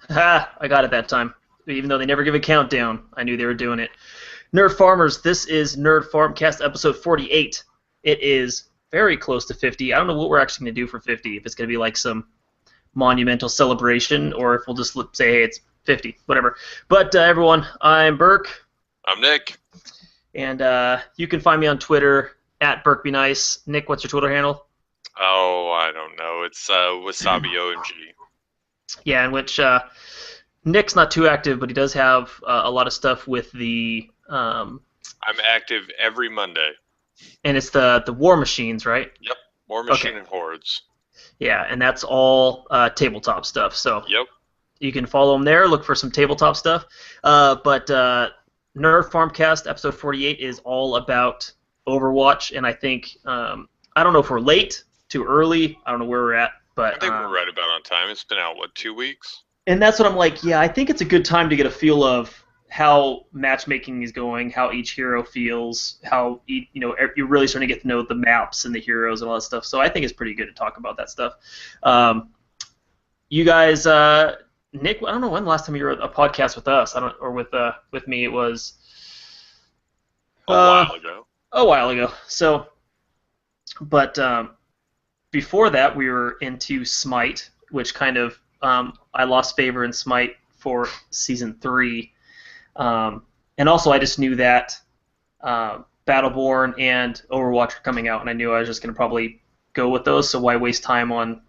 Ha! I got it that time. Even though they never give a countdown, I knew they were doing it. Nerd Farmers, this is Nerd Farmcast episode 48. It is very close to 50. I don't know what we're actually going to do for 50. If it's going to be like some monumental celebration or if we'll just say, hey, it's 50, whatever. But everyone, I'm Burke, I'm Nick. and you can find me on Twitter at BurkeBeNice. Nick, what's your Twitter handle? Oh, I don't know. It's Wasabi OMG. Yeah, in which Nick's not too active, but he does have a lot of stuff with the I'm active every Monday. and it's the War Machines, right? Yep. War Okay. Machine and Hordes. Yeah, and that's all tabletop stuff. So Yep. you can follow him there. Look for some tabletop stuff. But Nerd Farmcast episode 48 is all about Overwatch, and I think I don't know if we're late, too early. I don't know where we're at, but I think we're right about on time. It's been out, 2 weeks? and that's what I'm like. Yeah, I think it's a good time to get a feel of how matchmaking is going, how each hero feels, how you're really starting to get to know the maps and the heroes and all that stuff. So I think it's pretty good to talk about that stuff. You guys, Nick, I don't know when the last time you were a podcast with us. I don't, or with me. It was A while ago. a while ago. So, but before that, we were into Smite, which kind of I lost favor in Smite for season 3. And also, I just knew that Battleborn and Overwatch were coming out, and I knew I was just going to probably go with those. So why waste time on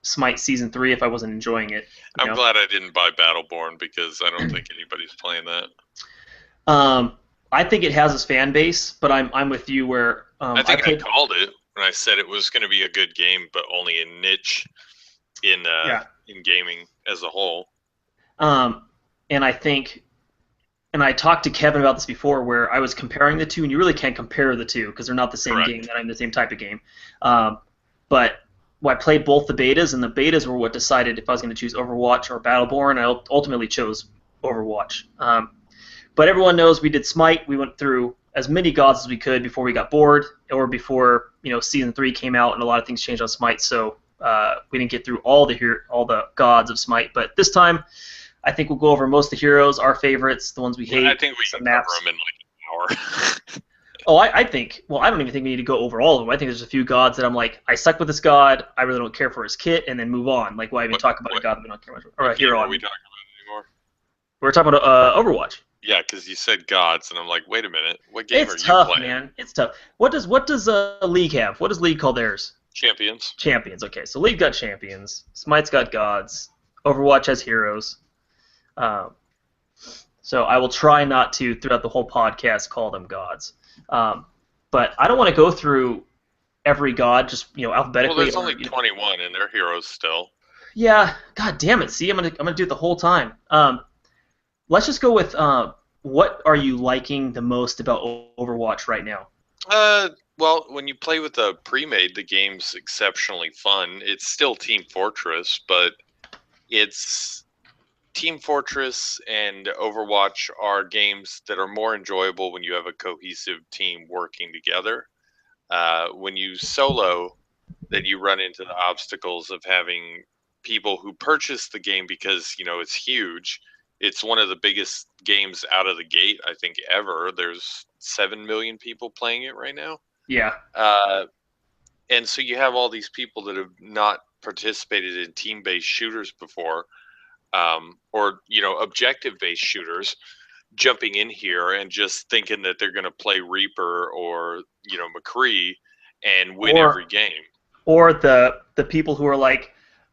Smite season 3 if I wasn't enjoying it? I'm glad I didn't buy Battleborn because I don't think anybody's playing that. I think it has its fan base, but I'm with you where I think I called it when I said it was going to be a good game, but only a niche in gaming as a whole. And I think. And I talked to Kevin about this before, where I was comparing the two, and you really can't compare the two because they're not the same Correct. game, not the same type of game. But I played both the betas, and the betas were what decided if I was going to choose Overwatch or Battleborn. I ultimately chose Overwatch. But everyone knows we did Smite. We went through as many gods as we could before we got bored, or before season 3 came out, and a lot of things changed on Smite. So we didn't get through all the gods of Smite. But this time, I think we'll go over most of the heroes, our favorites, the ones we hate. I think we can cover them in like an hour. Oh, I think. Well, I don't even think we need to go over all of them. I think there's a few gods that I'm like, I suck with this god. I really don't care for his kit, and then move on. Like, why even talk about a god that we don't care much? Or a hero. What are we talking about anymore? We're talking about Overwatch. Yeah, because you said gods, and I'm like, wait a minute, what game are It's you tough, playing? man. It's tough. What does League have? What does League call theirs? Champions. Champions. Okay, so League got champions. Smite's got gods. Overwatch has heroes. So I will try not to, throughout the whole podcast, call them gods. But I don't want to go through every god just alphabetically. Well, there's only 21, and they're heroes still. Yeah, god damn it. See, I'm gonna do it the whole time. Let's just go with what are you liking the most about Overwatch right now? Well, when you play with a pre-made, the game's exceptionally fun. It's still Team Fortress, but it's Team Fortress and Overwatch are games that are more enjoyable when you have a cohesive team working together. When you solo, then you run into the obstacles of having people who purchase the game because it's huge. It's one of the biggest games out of the gate, I think, ever. There's 7 million people playing it right now. Yeah. And so you have all these people that have not participated in team-based shooters before, or objective-based shooters, jumping in here and just thinking that they're going to play Reaper or McCree and win every game. Or the people who are like,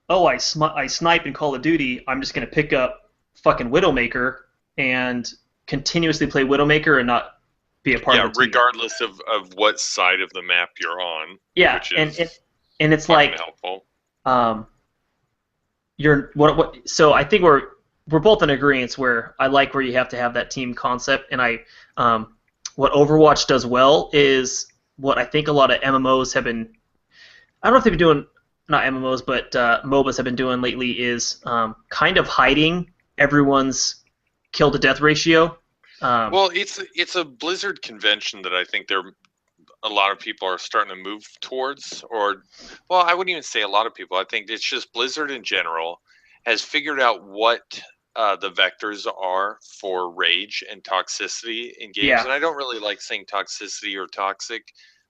oh, I snipe in Call of Duty. I'm just going to pick up fucking Widowmaker and continuously play Widowmaker and not be a part of the team. Regardless of what side of the map you're on. Yeah, which is and it's like helpful. So I think we're both in agreement where I like where you have to have that team concept, and what Overwatch does well is what I think a lot of MMOs have been. I don't know if they've been doing, not MMOs, but MOBAs have been doing lately is kind of hiding everyone's kill to death ratio. Well, it's a Blizzard convention that I think a lot of people are starting to move towards, or, well, I wouldn't even say a lot of people. I think it's just Blizzard in general has figured out what the vectors are for rage and toxicity in games. Yeah. And I don't really like saying toxicity or toxic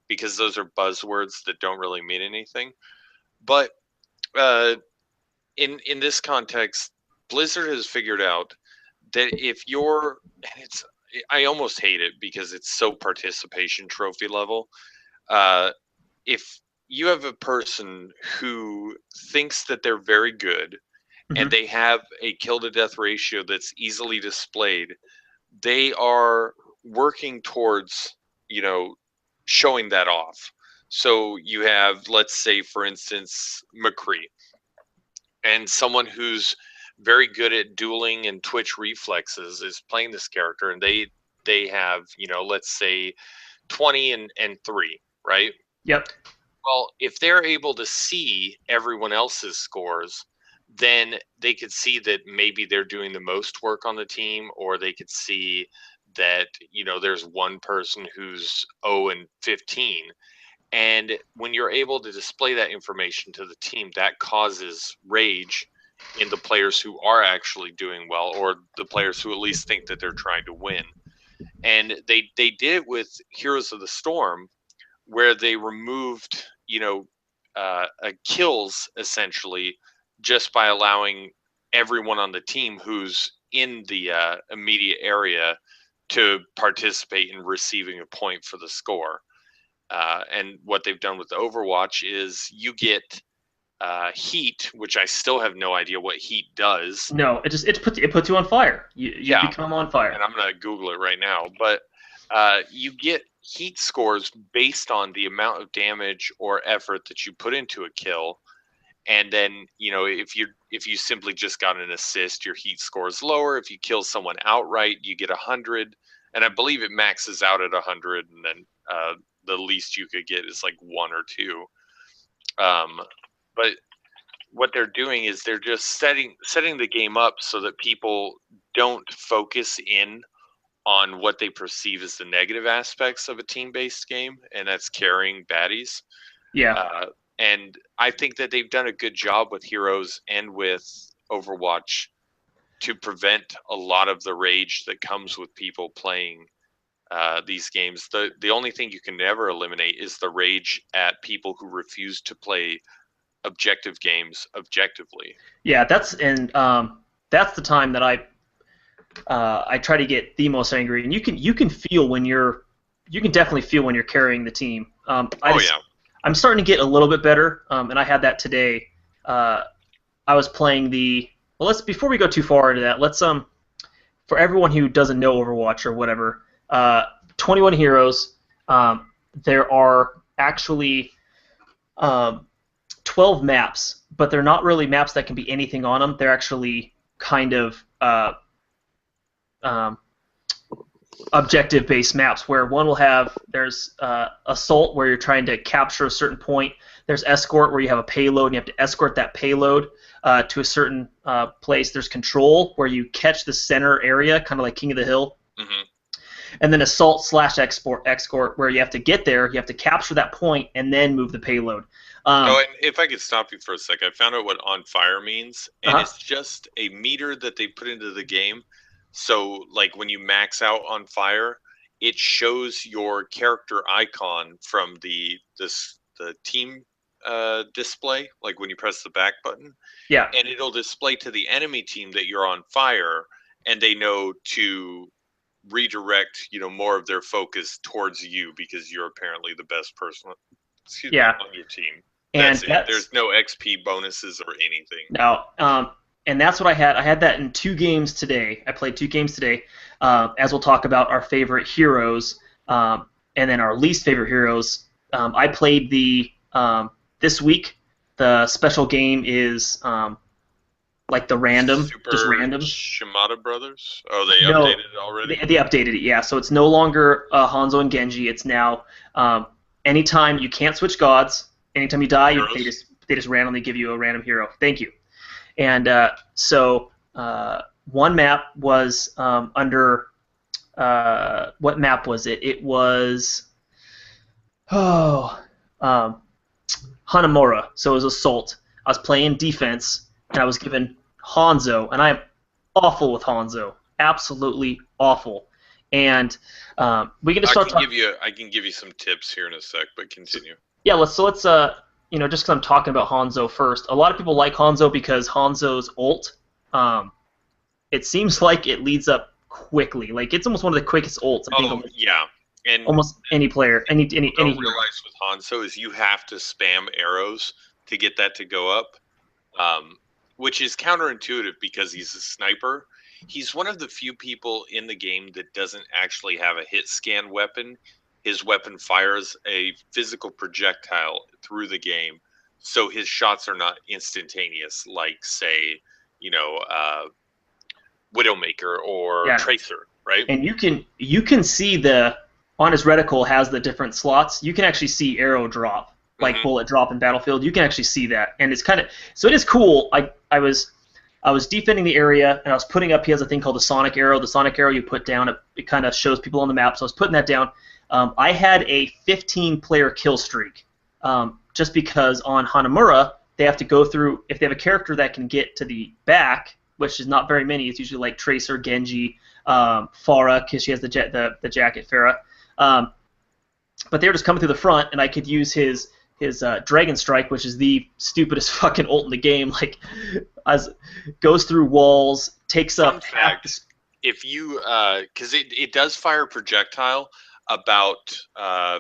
because those are buzzwords that don't really mean anything. But uh, in this context, Blizzard has figured out that if you're, and it's, I almost hate it because it's so participation trophy level. If you have a person who thinks that they're very good and Hmm. they have a kill to death ratio that's easily displayed, they are working towards, you know, showing that off. So you have, let's say, for instance, McCree, and someone who's very good at dueling and twitch reflexes is playing this character, and they have, you know, let's say 20 and 3, right? Yep. Well, if they're able to see everyone else's scores, then they could see that maybe they're doing the most work on the team, or they could see that, you know, there's one person who's 0 and 15. And when you're able to display that information to the team, that causes rage in the players who are actually doing well, or the players who at least think that they're trying to win. And they did it with Heroes of the Storm, where they removed, you know, kills essentially just by allowing everyone on the team who's in the immediate area to participate in receiving a point for the score. And what they've done with the Overwatch is you get heat, which I still have no idea what heat does. No, it puts you on fire. You Yeah, become on fire. and I'm gonna Google it right now. But you get heat scores based on the amount of damage or effort that you put into a kill. And then, you know, if you simply just got an assist, your heat score is lower. If you kill someone outright, you get 100, and I believe it maxes out at 100, and then the least you could get is like 1 or 2. But what they're doing is they're just setting the game up so that people don't focus in on what they perceive as the negative aspects of a team-based game, and that's carrying baddies. Yeah. And I think that they've done a good job with Heroes and with Overwatch to prevent a lot of the rage that comes with people playing these games. The only thing you can never eliminate is the rage at people who refuse to play objective games objectively. Yeah, that's the time that I try to get the most angry, and you can feel when you can definitely feel when you're carrying the team. I'm starting to get a little bit better, and I had that today. I was playing before we go too far into that, let's for everyone who doesn't know Overwatch or whatever, 21 heroes. There are actually 12 maps, but they're not really maps that can be anything on them. They're actually kind of objective-based maps where one will have, there's assault where you're trying to capture a certain point. There's escort where you have a payload and you have to escort that payload to a certain place. There's control where you catch the center area, kind of like King of the Hill. Mm-hmm. And then assault/escort where you have to get there, you have to capture that point and then move the payload. And if I could stop you for a sec, I found out what on fire means, and it's just a meter that they put into the game. So, like, when you max out on fire, it shows your character icon from the team display, like when you press the back button. Yeah. And it'll display to the enemy team that you're on fire, and they know to redirect, you know, more of their focus towards you because you're apparently the best person on your team. That's it. There's no XP bonuses or anything. No. And that's what I had. I had that in 2 games today. I played 2 games today. As we'll talk about our favorite heroes and then our least favorite heroes. I played this week. The special game is like the random, just random. Shimada Brothers? Oh, they updated it already? They updated it, yeah. So it's no longer Hanzo and Genji. It's now anytime you can't switch gods, anytime you die, they just randomly give you a random hero. Thank you. And so one map was under what map was it? It was Hanamura. So it was assault. I was playing defense, and I was given Hanzo, and I am awful with Hanzo, absolutely awful. And we can just start talking. I can give you some tips here in a sec, but continue. Yeah, let's just because I'm talking about Hanzo first. A lot of people like Hanzo because Hanzo's ult, it seems like it leads up quickly. Like it's almost one of the quickest ults. I think yeah, and almost any player, any don't realize with Hanzo is you have to spam arrows to get that to go up, which is counterintuitive because he's a sniper. He's one of the few people in the game that doesn't actually have a hit scan weapon. His weapon fires a physical projectile through the game, so his shots are not instantaneous, like say, Widowmaker or Tracer, right? And you can see on his reticle has the different slots. You can actually see arrow drop, like bullet drop in Battlefield. You can actually see that, and it's kind of so it is cool. I was defending the area, and I was putting up. He has a thing called the Sonic Arrow. The Sonic Arrow you put down, it kind of shows people on the map. So I was putting that down. I had a 15-player kill streak, just because on Hanamura they have to go through. If they have a character that can get to the back, which is not very many, it's usually like Tracer, Genji, Pharah, because she has the jacket, Pharah. But they were just coming through the front, and I could use his Dragon Strike, which is the stupidest fucking ult in the game. Like, goes through walls, takes up. If you, because it does fire a projectile about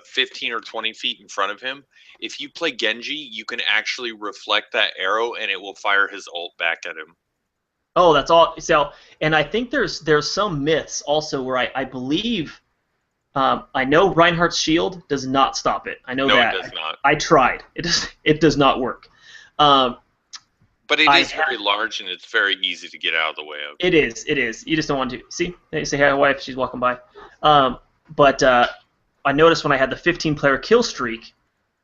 15 or 20 feet in front of him. If you play Genji, you can actually reflect that arrow, and it will fire his ult back at him. Oh, that's all. So, and I think there's some myths also where I believe. I know Reinhardt's shield does not stop it. I know that. No, it does not. I tried. It does not work. But it is very large, and it's very easy to get out of the way of. It is. You just don't want to. See? They say hi to my wife. She's walking by. But I noticed when I had the 15-player kill streak,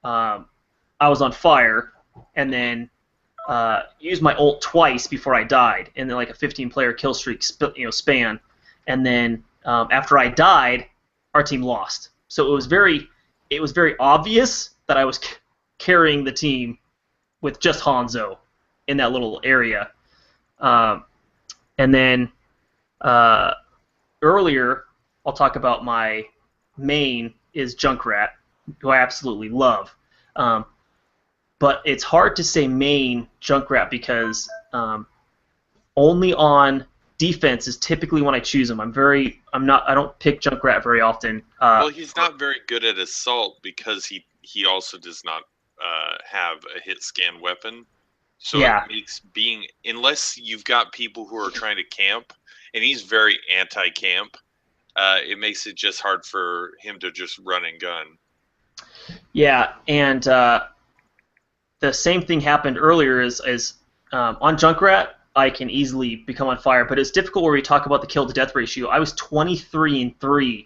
I was on fire, and then used my ult twice before I died, and then like a 15-player kill streak span. And then after I died, our team lost. So it was very obvious that I was carrying the team with just Hanzo in that little area. And then earlier, I'll talk about my main is Junkrat, who I absolutely love. But it's hard to say main Junkrat because only on defense is typically when I choose him. I don't pick Junkrat very often. Well, he's not very good at assault because he also does not have a hit scan weapon. So it makes unless you've got people who are trying to camp, and he's very anti-camp, it makes it just hard for him to just run and gun. Yeah, and the same thing happened earlier is on Junkrat, I can easily become on fire, but it's difficult where we talk about the kill to death ratio. I was 23-3,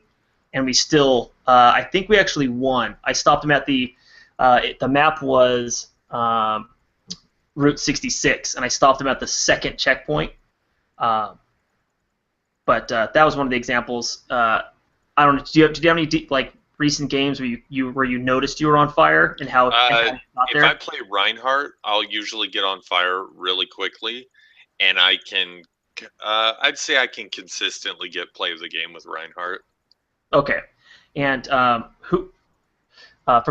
and we still, I think we actually won. I stopped him at the map was Route 66, and I stopped him at the second checkpoint. But that was one of the examples. I don't know. Did you have any recent games where you noticed you were on fire and how? If I play Reinhardt, I'll usually get on fire really quickly. And I can, I'd say I can consistently get play of the game with Reinhardt. Okay, and for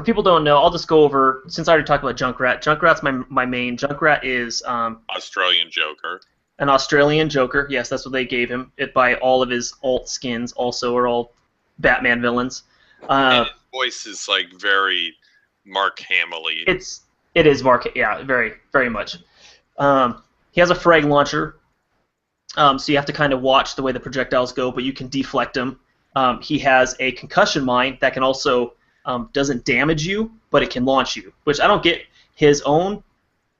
people who don't know, I'll just go over, since I already talked about Junkrat. Junkrat's my main. Junkrat is Australian Joker. An Australian Joker. Yes, that's what they gave him. By all of his alt skins also are all Batman villains. And his voice is like very Mark Hamill-y. It is Mark. Yeah, very very much. He has a frag launcher, so you have to kind of watch the way the projectiles go, but you can deflect them. He has a concussion mine that can also doesn't damage you, but it can launch you, which I don't get. His own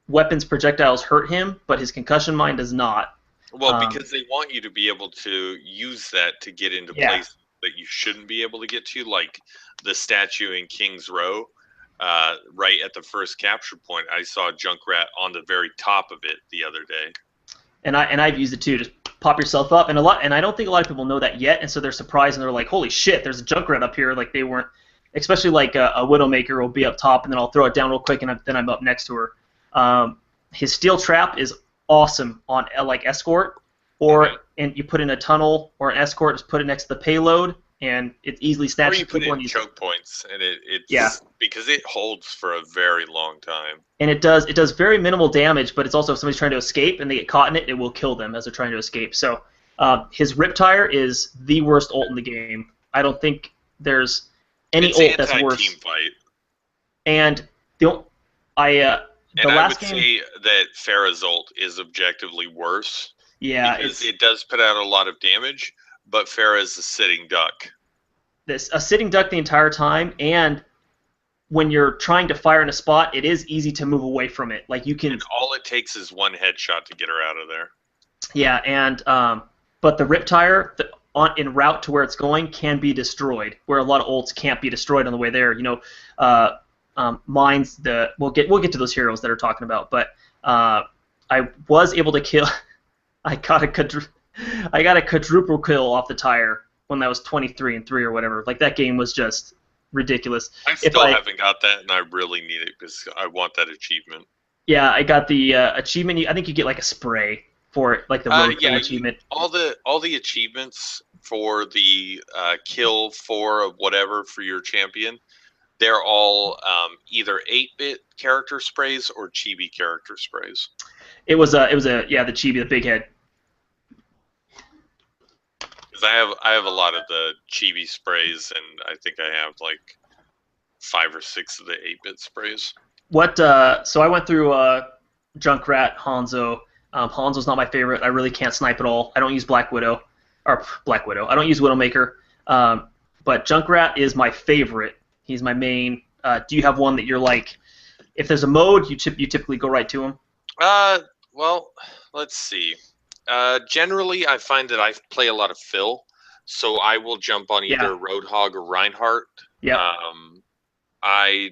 weapons projectiles hurt him, but his concussion mine does not. Well, because they want you to be able to use that to get into places that you shouldn't be able to get to, like the statue in King's Row. Right at the first capture point, I saw Junkrat on the very top of it the other day. And I've used it too, just pop yourself up, and I don't think a lot of people know that yet, and so they're surprised and they're like, holy shit, there's a Junkrat up here, like they weren't, especially like a Widowmaker will be up top, and then I'll throw it down real quick, and then I'm up next to her. His steel trap is awesome on like escort, Mhm. and you put in a tunnel or an escort, just put it next to the payload, and it easily Or snatches you put people. in And you, choke points, and yeah, it's because it holds for a very long time. and it does very minimal damage, but it's also if somebody's trying to escape and they get caught in it, it will kill them as they're trying to escape. So his Riptire is the worst ult in the game. I don't think there's any It's ult that's anti-team worse. fight, And the I and the I last would game, say that Pharah's ult is objectively worse yeah, because it's it does put out a lot of damage, but Pharah is a sitting duck. this a sitting duck the entire time, and when you're trying to fire in a spot, it is easy to move away from it. Like you can, And all it takes is one headshot to get her out of there. yeah, and but the Riptire in route to where it's going can be destroyed, where a lot of ults can't be destroyed on the way there. Uh, mines the we'll get to those heroes that are talking about, but I was able to kill. I got I got a quadruple kill off the tire when that was 23-3 or whatever. Like that game was just ridiculous. I If still I haven't got that, and I really need it because I want that achievement. Yeah, I got the achievement. I think you get like a spray for it, like the road clean Yeah, achievement. all the achievements for the kill four of whatever for your champion, they're all either 8-bit character sprays or chibi character sprays. It was a yeah, the chibi, the big head. Because I have a lot of the chibi sprays, and I think I have like 5 or 6 of the 8-bit sprays. So I went through Junkrat, Hanzo. Hanzo's not my favorite. I really can't snipe at all. I don't use Black Widow or Black Widow. I don't use Widowmaker. But Junkrat is my favorite. He's my main. Do you have one that you're like? If there's a mode, you typically go right to him. Well, let's see. Generally, I find that I play a lot of Phil, so I will jump on Yeah. either Roadhog or Reinhardt. Yep. I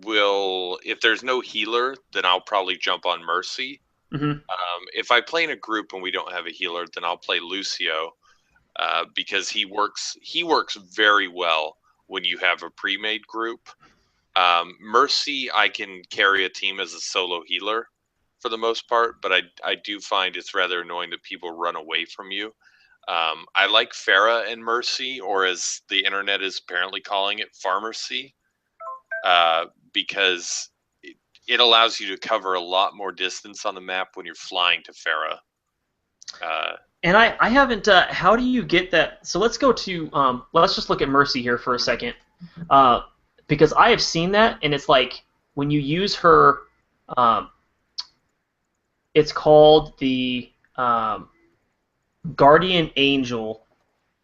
will, if there's no healer, then I'll probably jump on Mercy. Hmm. If I play in a group and we don't have a healer, then I'll play Lucio because he works very well when you have a pre-made group. Mercy, I can carry a team as a solo healer for the most part, but I do find it's rather annoying that people run away from you. I like Farah and Mercy, or as the internet is apparently calling it, Farmercy, because it allows you to cover a lot more distance on the map when you're flying to Farah. And I haven't. How do you get that? So let's go to. Let's just look at Mercy here for a second, because I have seen that, and it's like when you use her. It's called the Guardian Angel.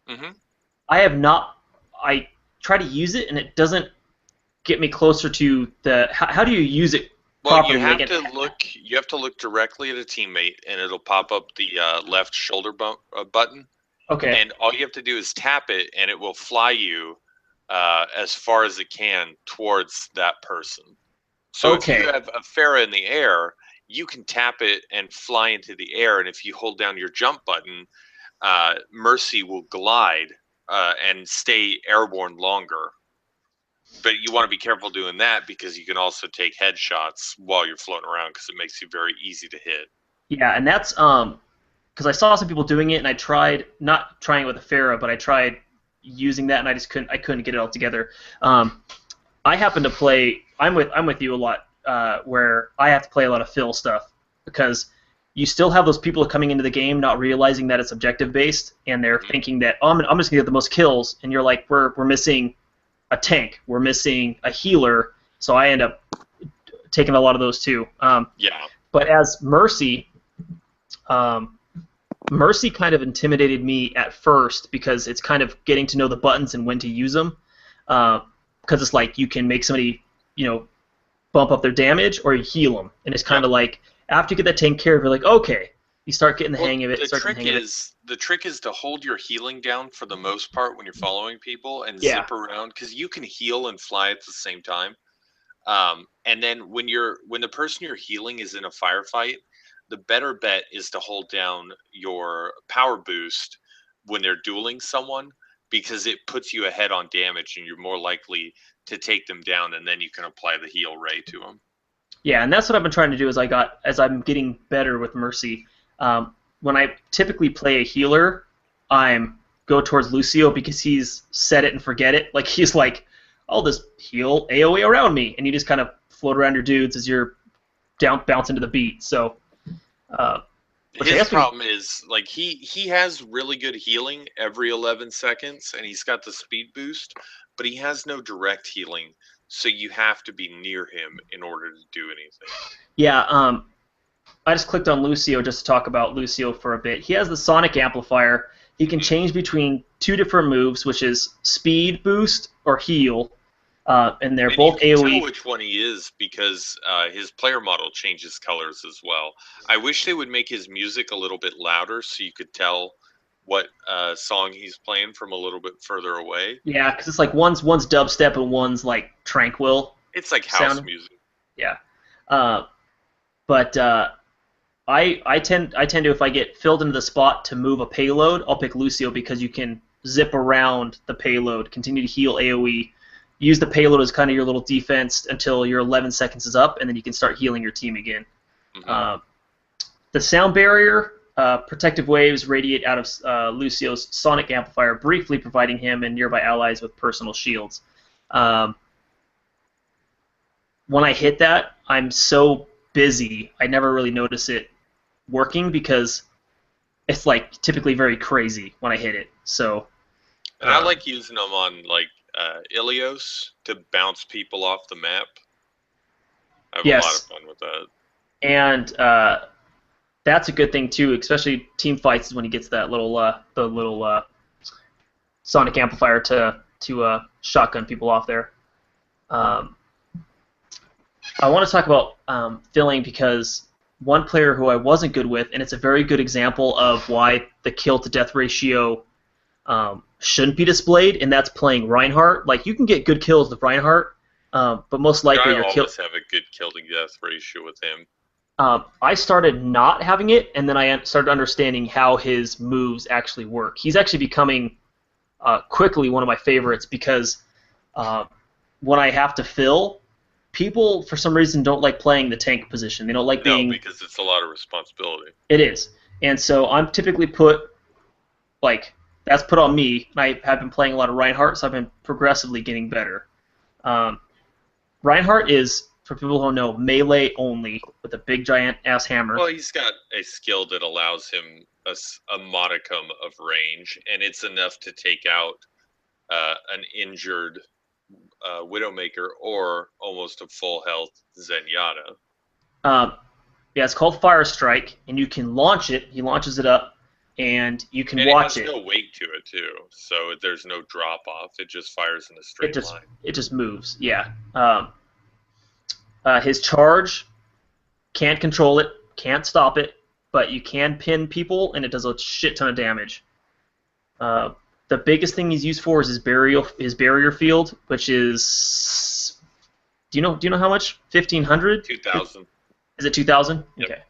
Mm-hmm. I have not. I try to use it, and it doesn't get me closer to the. How do you use it Well, properly? you have to look directly at a teammate, and it'll pop up the left shoulder button, Okay. and all you have to do is tap it, and it will fly you as far as it can towards that person. So if Okay. you have a Farah in the air, you can tap it and fly into the air, and if you hold down your jump button, Mercy will glide and stay airborne longer. But you want to be careful doing that because you can also take headshots while you're floating around because it makes you very easy to hit. Yeah, and that's because I saw some people doing it, and I tried not trying it with a Farah, but I tried using that, and I just couldn't get it all together. I happen to play. I'm with you a lot, where I have to play a lot of fill stuff because you still have those people coming into the game not realizing that it's objective based, and they're thinking that I'm just gonna get the most kills, and you're like we're missing a tank, we're missing a healer, so I end up taking a lot of those too. Yeah. But as Mercy, Mercy kind of intimidated me at first because it's kind of getting to know the buttons and when to use them. Because it's like you can make somebody, bump up their damage or you heal them, and it's kind of like after you get that taken care of, you're like, okay, you start getting the hang of it. The trick is to hold your healing down for the most part when you're following people and Yeah. zip around because you can heal and fly at the same time. And then when the person you're healing is in a firefight, the better bet is to hold down your power boost when they're dueling someone because it puts you ahead on damage and you're more likely to take them down, and then you can apply the heal ray to them. Yeah, and that's what I've been trying to do as I'm getting better with Mercy. When I typically play a healer, I'm go towards Lucio because he's set it and forget it. Like he's like, I'll just heal AoE around me, and you just kind of float around your dudes as you're down bouncing to the beat. So, uh, which I His guess we problem is like he has really good healing every 11 seconds, and he's got the speed boost, but he has no direct healing, so you have to be near him in order to do anything. yeah. I just clicked on Lucio just to talk about Lucio for a bit. He has the Sonic Amplifier. He can change between two different moves, which is speed boost or heal, and they're And you both can tell AoE. which one he is because his player model changes colors as well. I wish they would make his music a little bit louder so you could tell what song he's playing from a little bit further away. Yeah, because it's like one's dubstep and one's like tranquil It's like house sound. music. Yeah, uh, but I tend to, if I get filled into the spot to move a payload, I'll pick Lucio because you can zip around the payload, continue to heal AoE, use the payload as kind of your little defense until your 11 seconds is up, and then you can start healing your team again. Hmm. Uh, the sound barrier, protective waves radiate out of Lucio's sonic amplifier, briefly providing him and nearby allies with personal shields. Um, when I hit that, I'm so busy, I never really notice it working because it's like typically very crazy when I hit it. So And I like using them on like Ilios to bounce people off the map. I have a lot of yes, fun with that. and that's a good thing too, especially team fights is when he gets that little the little sonic amplifier to shotgun people off there. Um, I want to talk about filling because one player who I wasn't good with, and it's a very good example of why the kill to death ratio shouldn't be displayed, and that's playing Reinhardt. Like you can get good kills with Reinhardt, but most Yeah, I likely your kill. always have a good kill to death ratio with him. I started not having it, and then I started understanding how his moves actually work. He's actually becoming quickly one of my favorites because uh, when I have to fill, people for some reason don't like playing the tank position. They don't like No, being. because it's a lot of responsibility. It is, and so I'm typically put like that's put on me. I have been playing a lot of Reinhardt, so I've been progressively getting better. Um, Reinhardt is, for people who don't know, melee only with a big giant ass hammer. Well, he's got a skill that allows him a modicum of range, and it's enough to take out an injured Widowmaker or almost a full health Zenyatta. Um, yeah, it's called Fire Strike, and you can launch it. He launches it up, and you can And it watch has it. no weight to it, too, so there's no drop off. It just fires in a It straight just line. it just moves. Yeah. His charge can't control it, can't stop it, but you can pin people, and it does a shit ton of damage. Uh, the biggest thing he's used for is his barrier field, which is do you know how much? 1,500? 2,000. Is it 2,000? Yep. Okay.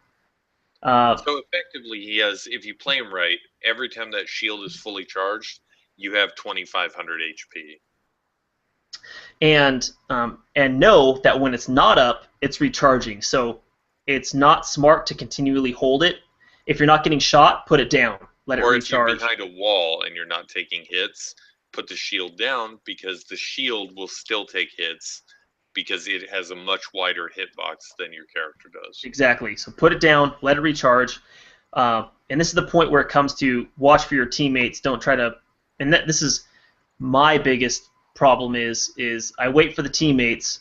Uh, So effectively, he has, if you play him right, every time that shield is fully charged, you have 2,500 HP. and know that when it's not up, it's recharging. So it's not smart to continually hold it. If you're not getting shot, put it down. Let it Or if you're recharge. behind a wall and you're not taking hits, put the shield down because the shield will still take hits because it has a much wider hitbox than your character does. Exactly. So put it down, let it recharge. And this is the point where it comes to watch for your teammates. Don't try to. And this is my biggest problem is I wait for the teammates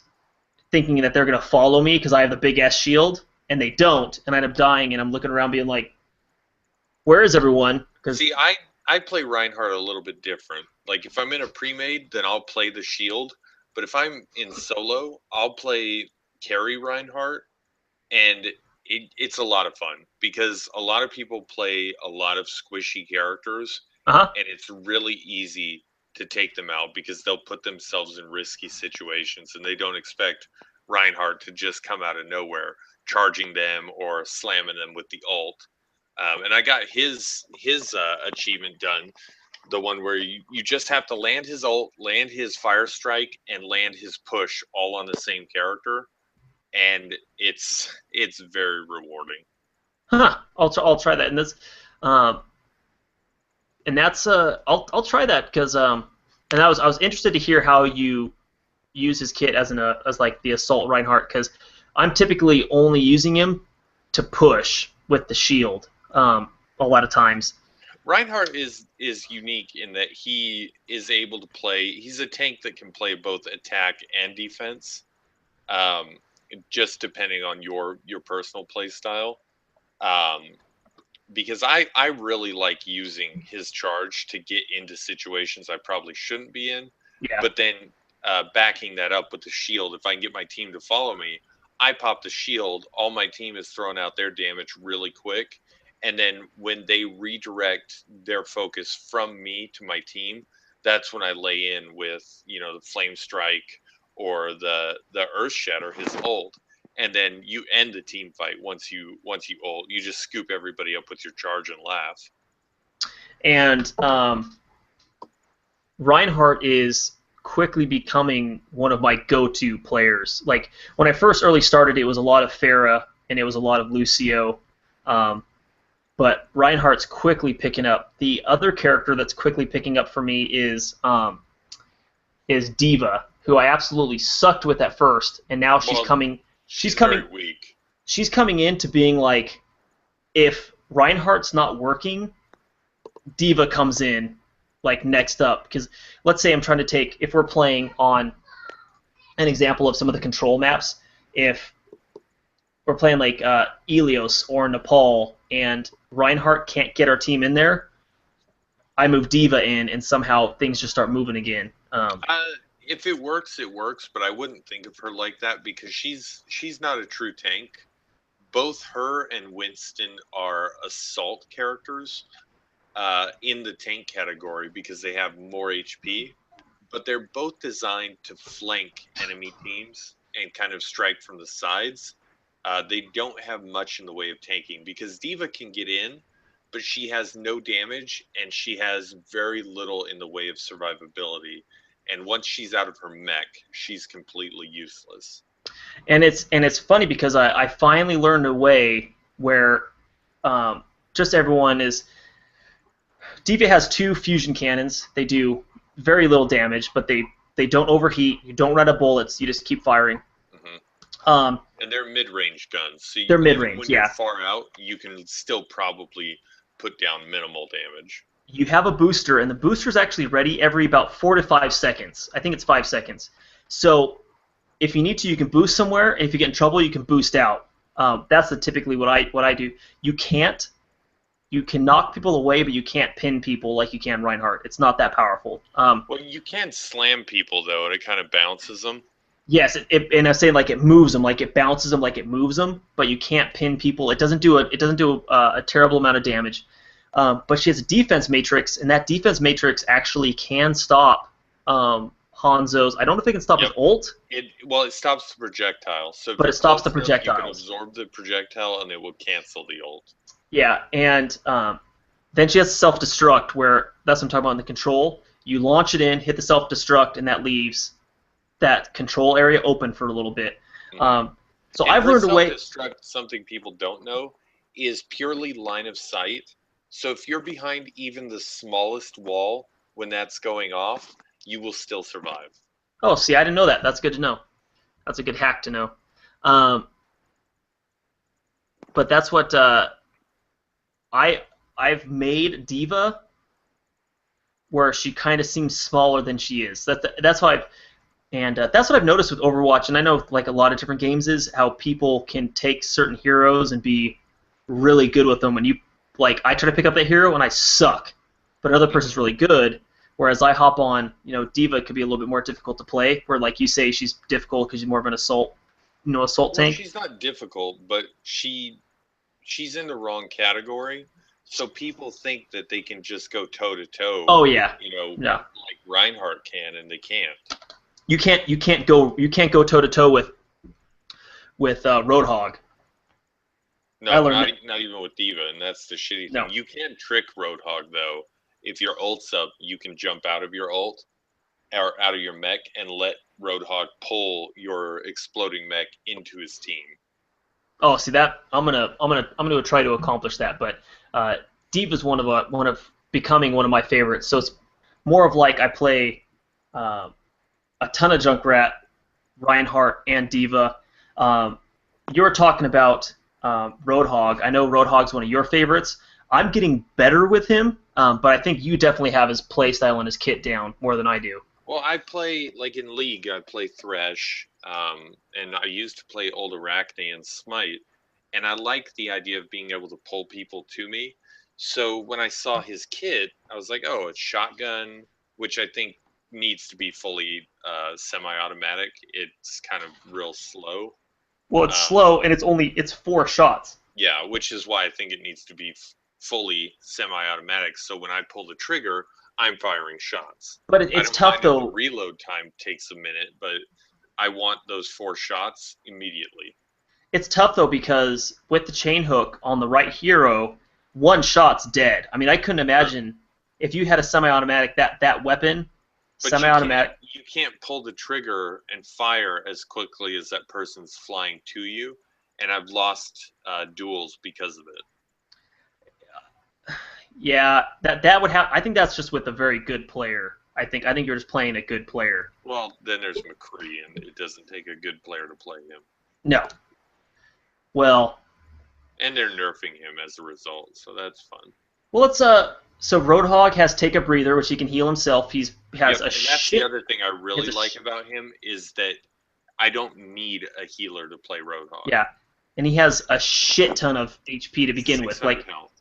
thinking that they're gonna follow me because I have the big ass shield, and they don't, and I end up dying, and I'm looking around being like, where is everyone? Because See, I play Reinhardt a little bit different. Like if I'm in a pre-made, then I'll play the shield. But if I'm in solo, I'll play carry Reinhardt, and it's a lot of fun because a lot of people play a lot of squishy characters, uh-huh. and it's really easy to take them out because they'll put themselves in risky situations, and they don't expect Reinhardt to just come out of nowhere, charging them or slamming them with the ult. And I got his achievement done, the one where you just have to land his ult, land his fire strike, and land his push all on the same character. and it's very rewarding. Huh. I'll try that. Um, and that's I'll try that because and I was interested to hear how you use his kit as as like the assault Reinhardt because I'm typically only using him to push with the shield a lot of times. Reinhardt is unique in that he is able to play. He's a tank that can play both attack and defense, um, just depending on your personal play style. Um, because I really like using his charge to get into situations I probably shouldn't be in, Yeah. but then backing that up with the shield. If I can get my team to follow me, I pop the shield. All my team is thrown out their damage really quick, and then when they redirect their focus from me to my team, that's when I lay in with the flame strike or the earth shatter, his ult, and then you end the team fight once you ult. You just scoop everybody up with your charge and laugh. And Reinhardt is quickly becoming one of my go-to players. Like when I first early started, it was a lot of Pharah and it was a lot of Lucio, um, but Reinhardt's quickly picking up. The other character that's quickly picking up for me is Diva, who I absolutely sucked with at first, and now she's Well, coming. She's she's coming. very weak. She's coming into being like, if Reinhardt's not working, Diva comes in like next up because let's say I'm trying to take if we're playing on an example of some of the control maps, if we're playing like Elios or Nepal and Reinhardt can't get our team in there, I move Diva in and somehow things just start moving again. If it works, it works, but I wouldn't think of her like that because she's not a true tank. Both her and Winston are assault characters in the tank category because they have more HP, but they're both designed to flank enemy teams and kind of strike from the sides. They don't have much in the way of tanking because Diva can get in, but she has no damage and she has very little in the way of survivability. And once she's out of her mech, she's completely useless. And it's funny because I finally learned a way where just everyone is. Diva has two fusion cannons. They do very little damage, but they don't overheat. You don't run out of bullets. You just keep firing. Um, And they're mid-range guns, so they're mid even range, when you're yeah. far out, you can still probably put down minimal damage. You have a booster, and the booster is actually ready every about 4 to 5 seconds. I think it's 5 seconds. So if you need to, you can boost somewhere, and if you get in trouble, you can boost out. That's typically what I do. You can knock people away, but you can't pin people like you can Reinhardt. It's not that powerful. Well, you can slam people though, and it kind of bounces them. Yes, and I say like it moves them, like it bounces them, like it moves them, but you can't pin people. It doesn't do a terrible amount of damage. But she has a defense matrix, and that defense matrix actually can stop Hanzo's. I don't know if it can stop his Yep. ult, It stops the projectile. So if but you're it stops the close enough, you can projectiles. absorb the projectile, and it will cancel the ult. Yeah, and then she has self-destruct, where that's what I'm talking about in the control. You launch it in, hit the self-destruct, and that leaves that control area open for a little bit. So And I've her learned a way. self-destruct, something people don't know, is purely line of sight. So if you're behind even the smallest wall when that's going off, you will still survive. Oh, see, I didn't know that. That's good to know. That's a good hack to know. Um, but that's what I've made Diva where she kind of seems smaller than she is. That's why that's what I've noticed with Overwatch, and I know like a lot of different games is how people can take certain heroes and be really good with them. And you like I try to pick up that hero and I suck, but another person's really good. Whereas I hop on, Diva could be a little bit more difficult to play. Where like you say she's difficult because she's more of an assault, assault Well, tank. she's not difficult, but she's in the wrong category. So people think that they can just go toe to toe, Oh yeah, yeah. like Reinhardt can, and they can't. You can't go toe to toe with Roadhog. I No, learned not that. not even with Diva, and that's the shitty No. thing. You can trick Roadhog though. If your ult's up, you can jump out of your ult or out of your mech and let Roadhog pull your exploding mech into his team. Oh, see that I'm gonna try to accomplish that, but Deep is one of becoming one of my favorites. So it's more of like I play uh, a ton of Junkrat, Reinhardt, and Diva. Um, you were talking about Roadhog. I know Roadhog's one of your favorites. I'm getting better with him, but I think you definitely have his playstyle and his kit down more than I do. Well, I play, like in League, I play Thresh, and I used to play Old Arachne and Smite, and I like the idea of being able to pull people to me. So when I saw his kit, I was like, oh, it's shotgun, which I think needs to be fully semi-automatic. It's kind of real slow. Well, it's slow and it's 4 shots. Yeah, which is why I think it needs to be fully semi-automatic. So when I pull the trigger, I'm firing shots. But I it's don't tough mind if though. the reload time takes a minute, but I want those 4 shots immediately. It's tough though because with the chain hook on the right hero, 1 shot's dead. I mean, I couldn't imagine if you had a semi-automatic that weapon, But semi-automatic. you can't pull the trigger and fire as quickly as that person's flying to you, and I've lost duels because of it. Yeah, that would have. I think that's just with a very good player. I think you're just playing a good player. Well, then there's McCree, and it doesn't take a good player to play him. No. Well. And they're nerfing him as a result, so that's fun. Well, let's so Roadhog has take a breather, which he can heal himself. Has and a that's shit. the other thing I really like about him is that I don't need a healer to play Roadhog. Yeah, and he has a shit ton of HP to begin with. Like, health.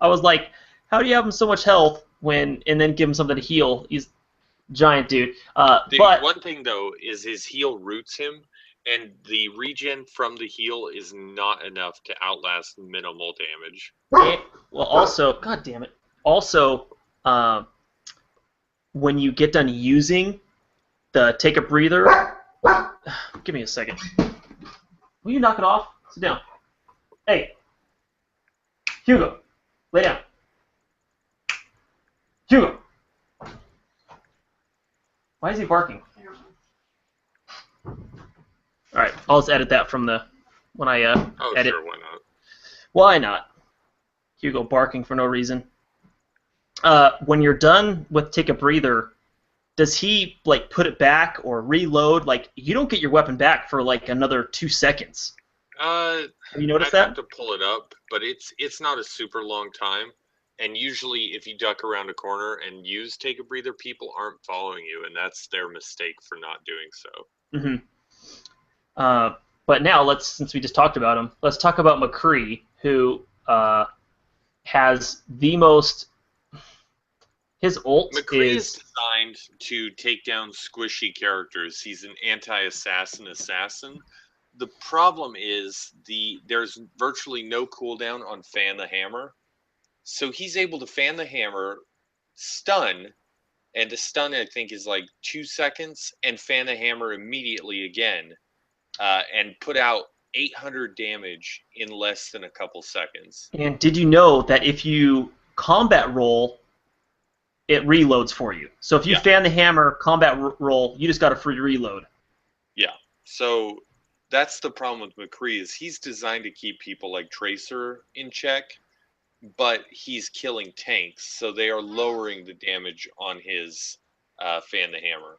I was like, how do you have him so much health and then give him something to heal? He's a giant dude. But one thing though is his heal roots him, and the regen from the heal is not enough to outlast minimal damage. Well, also, god damn it. Also, when you get done using the take a breather, give me a second. Will you knock it off? Sit down. Hey, Hugo, lay down. Hugo. Why is he barking? All right, I'll just edit that from the when I edit. Sure, why not? Why not? Hugo barking for no reason. When you're done with take a breather, does he like put it back or reload? Like you don't get your weapon back for like another 2 seconds. Have you noticed that? I have to pull it up, but it's not a super long time. And usually, if you duck around a corner and use take a breather, people aren't following you, and that's their mistake for not doing so. Mm-hmm. But now since we just talked about him, let's talk about McCree, who has the most. His ult McCree is designed to take down squishy characters. He's an anti-assassin assassin. The problem is there's virtually no cooldown on fan the hammer. So he's able to fan the hammer, stun, and the stun I think is like 2 seconds, and fan the hammer immediately again, and put out 800 damage in less than a couple seconds. And did you know that if you combat roll, it reloads for you? So if you fan the hammer, combat roll, you just got a free reload. Yeah. So that's the problem with McCree is he's designed to keep people like Tracer in check, but he's killing tanks, so they are lowering the damage on his fan the hammer.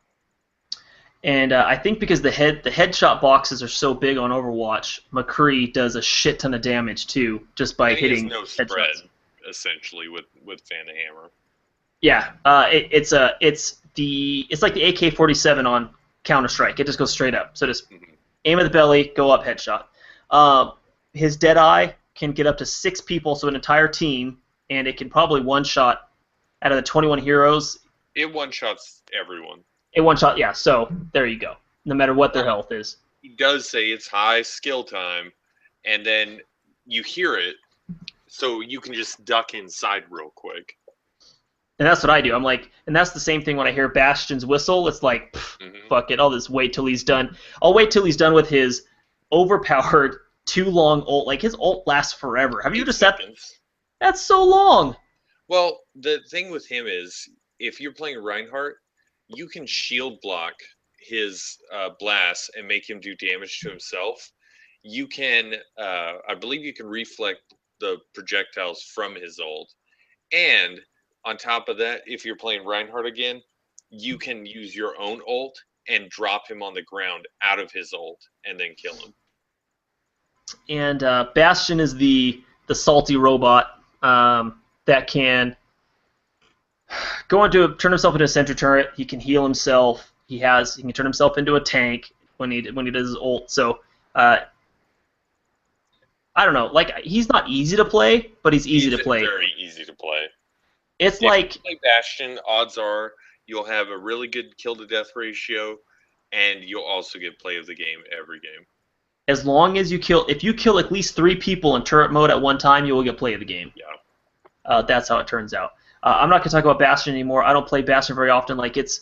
And I think because the headshot boxes are so big on Overwatch, McCree does a shit ton of damage too, just by hitting. He has no spread essentially with fan the hammer. Yeah, it's like the AK-47 on Counter-Strike. It just goes straight up. So just aim at the belly, go up, headshot. His Deadeye can get up to 6 people, so an entire team, and it can probably one-shot out of the 21 heroes. It one-shots everyone. It one-shot, yeah, so there you go. No matter what their health is. He does say it's high skill time, and then you hear it, so you can just duck inside real quick. And that's what I do. I'm like, and that's the same thing when I hear Bastion's whistle. It's like, fuck it, I'll just wait till he's done. I'll wait till he's done with his overpowered, too long ult. Like, his ult lasts forever. Have you just said that's so long? Well, the thing with him is, if you're playing Reinhardt, you can shield block his blast and make him do damage to himself, you can, I believe you can reflect the projectiles from his ult. And on top of that, if you're playing Reinhardt again, you can use your own ult and drop him on the ground out of his ult and then kill him. And Bastion is the salty robot that can turn himself into a sentry turret. He can heal himself. He can turn himself into a tank when he does his ult. So I don't know. Like, he's not easy to play, but he's easy to play. Very easy to play. If you play Bastion, odds are you'll have a really good kill to death ratio, and you'll also get play of the game every game. As long as if you kill at least 3 people in turret mode at one time, you will get play of the game. Yeah. That's how it turns out. I'm not gonna talk about Bastion anymore. I don't play Bastion very often. Like, it's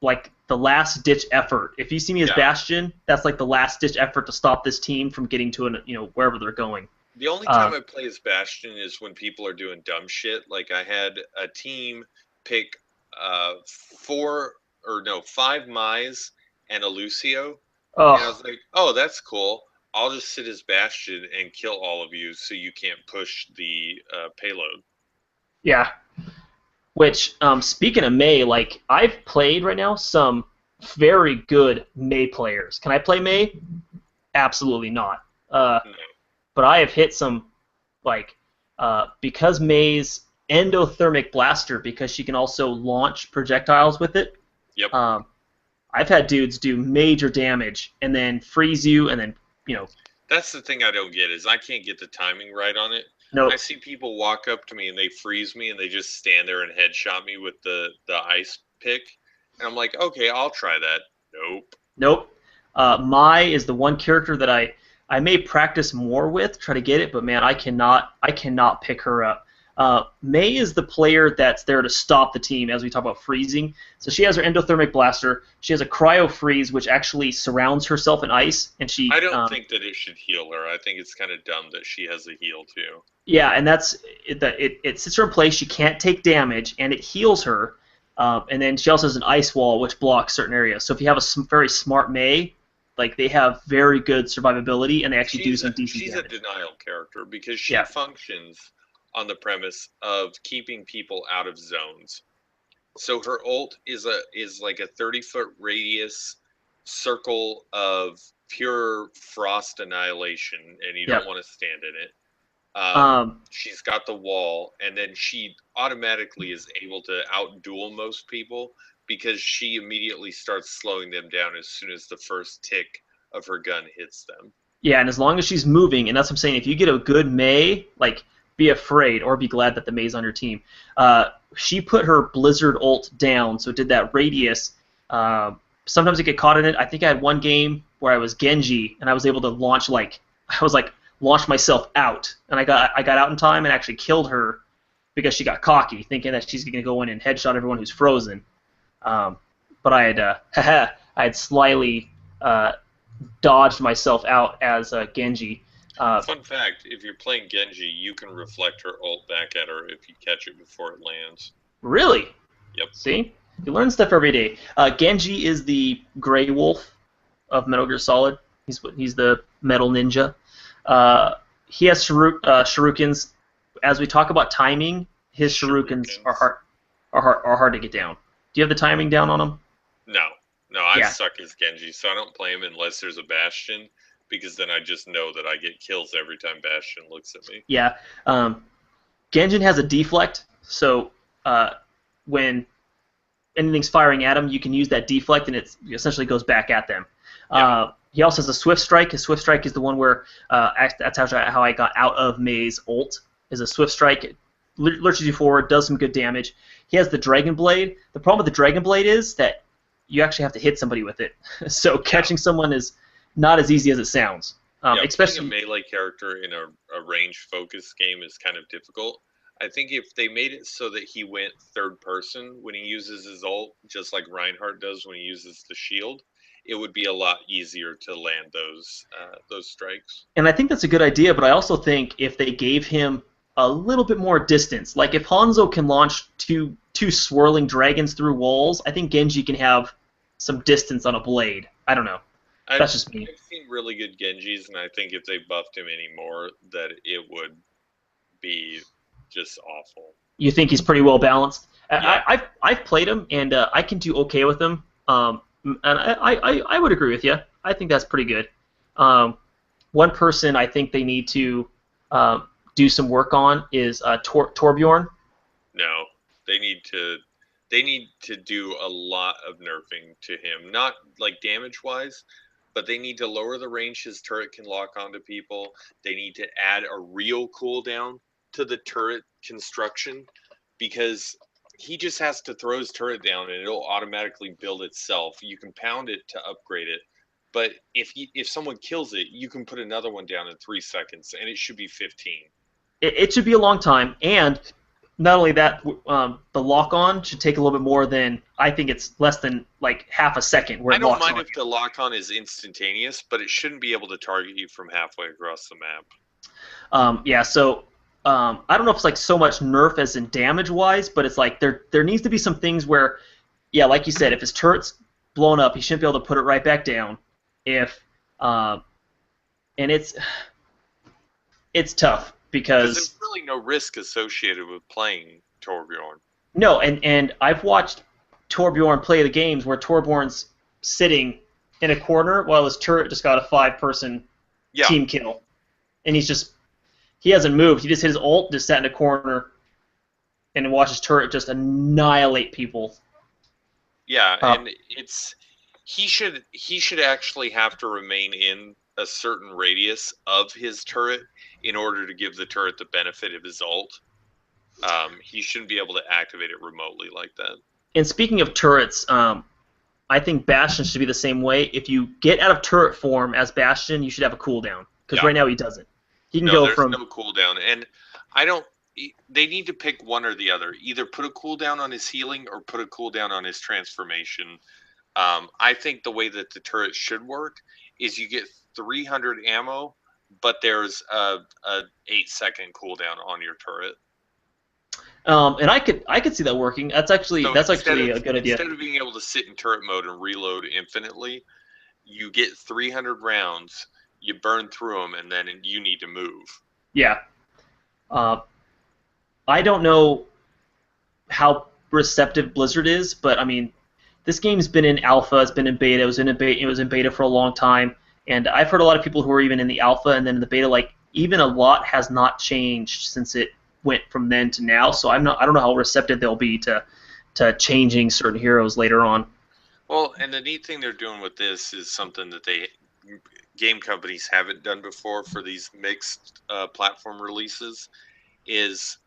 like the last ditch effort. If you see me as Bastion, that's like the last ditch effort to stop this team from getting to wherever they're going. The only time I play as Bastion is when people are doing dumb shit. Like, I had a team pick 5 Mize and a Lucio. Oh. And I was like, oh, that's cool. I'll just sit as Bastion and kill all of you so you can't push the payload. Yeah. Which, speaking of Mei, like, I've played right now some very good Mei players. Can I play Mei? Absolutely not. No. But I have hit some, like, because Mei's endothermic blaster, because she can also launch projectiles with it. Yep. I've had dudes do major damage and then freeze you and then, That's the thing I don't get, is I can't get the timing right on it. Nope. I see people walk up to me and they freeze me and they just stand there and headshot me with the ice pick. And I'm like, okay, I'll try that. Nope. Mai is the one character that I may practice more with, try to get it, but man, I cannot pick her up. Mei is the player that's there to stop the team, as we talk about freezing. So she has her endothermic blaster. She has a cryo freeze, which actually surrounds herself in ice, and she. I don't think that it should heal her. I think it's kind of dumb that she has a heal too. Yeah, and that's it sits her in place. She can't take damage, and it heals her. And then she also has an ice wall, which blocks certain areas. So if you have a very smart Mei, like, they have very good survivability, and they actually do some decent damage. She's a denial character because she functions on the premise of keeping people out of zones. So her ult is like a 30-foot radius circle of pure frost annihilation, and you don't want to stand in it. She's got the wall, and then she automatically is able to outduel most people because she immediately starts slowing them down as soon as the first tick of her gun hits them. Yeah, and as long as she's moving, and that's what I'm saying, if you get a good Mei, like, be afraid or be glad that the Mei's on your team. She put her Blizzard ult down, so it did that radius. Sometimes I get caught in it. I think I had one game where I was Genji, and I was able to launch myself out, and I got out in time and actually killed her because she got cocky, thinking that she's going to go in and headshot everyone who's frozen. But I had slyly dodged myself out as Genji. Fun fact, if you're playing Genji, you can reflect her ult back at her if you catch it before it lands. Really? Yep. See? You learn stuff every day. Genji is the Grey Wolf of Metal Gear Solid. He's the metal ninja. He has shurikens. As we talk about timing, his shurikens are hard to get down. Do you have the timing down on him? No, I suck as Genji, so I don't play him unless there's a Bastion, because then I just know that I get kills every time Bastion looks at me. Yeah. Genjin has a deflect, so when anything's firing at him, you can use that deflect, and it essentially goes back at them. Yeah. He also has a Swift Strike. His Swift Strike is the one where that's how I got out of Mei's ult, is a Swift Strike. It lurches you forward, does some good damage. He has the Dragon Blade. The problem with the Dragon Blade is that you actually have to hit somebody with it. So catching someone is not as easy as it sounds. Especially a melee character in a range-focused game is kind of difficult. I think if they made it so that he went third person when he uses his ult, just like Reinhardt does when he uses the shield, it would be a lot easier to land those strikes. And I think that's a good idea, but I also think if they gave him a little bit more distance, like if Hanzo can launch two two swirling dragons through walls, I think Genji can have some distance on a blade. I don't know. That's just me. I've seen really good Genjis, and I think if they buffed him anymore, that it would be just awful. You think he's pretty well balanced? Yeah. I've played him, and I can do okay with him. And I would agree with you. I think that's pretty good. One person I think they need to do some work on is Torbjorn. No, they need to do a lot of nerfing to him, not like damage wise, but they need to lower the range his turret can lock onto people. They need to add a real cooldown to the turret construction, because he just has to throw his turret down and it'll automatically build itself. You can pound it to upgrade it, but if someone kills it, you can put another one down in 3 seconds, and it should be 15. It should be a long time, and not only that, the lock-on should take a little bit more than, I think it's less than like half a second where I it don't locks mind on. if the lock-on is instantaneous, but it shouldn't be able to target you from halfway across the map. Yeah, so I don't know if it's like so much nerf as in damage-wise, but it's like there needs to be some things where, yeah, like you said, if his turret's blown up, he shouldn't be able to put it right back down. If and it's tough because there's really no risk associated with playing Torbjorn. No, and I've watched Torbjorn play the games where Torbjorn's sitting in a corner while his turret just got a 5-person team kill, and he hasn't moved. He just hit his ult, just sat in a corner, and watched his turret just annihilate people. Yeah, and he should actually have to remain in a certain radius of his turret in order to give the turret the benefit of his ult. He shouldn't be able to activate it remotely like that. And speaking of turrets, I think Bastion should be the same way. If you get out of turret form as Bastion, you should have a cooldown, because right now he doesn't. He can go from no cooldown, and I don't. They need to pick one or the other. Either put a cooldown on his healing or put a cooldown on his transformation. I think the way that the turret should work is you get 300 ammo, but there's a 8-second cooldown on your turret. And I could see that working. That's actually a good idea. Instead of being able to sit in turret mode and reload infinitely, you get 300 rounds, you burn through them, and then you need to move. Yeah. I don't know how receptive Blizzard is, but I mean, this game's been in alpha, it's been in beta, it was in beta for a long time, and I've heard a lot of people who are even in the alpha and then in the beta, like, even a lot has not changed since it went from then to now. So I don't know how receptive they'll be to changing certain heroes later on. Well, and the neat thing they're doing with this is something that game companies haven't done before for these mixed platform releases, is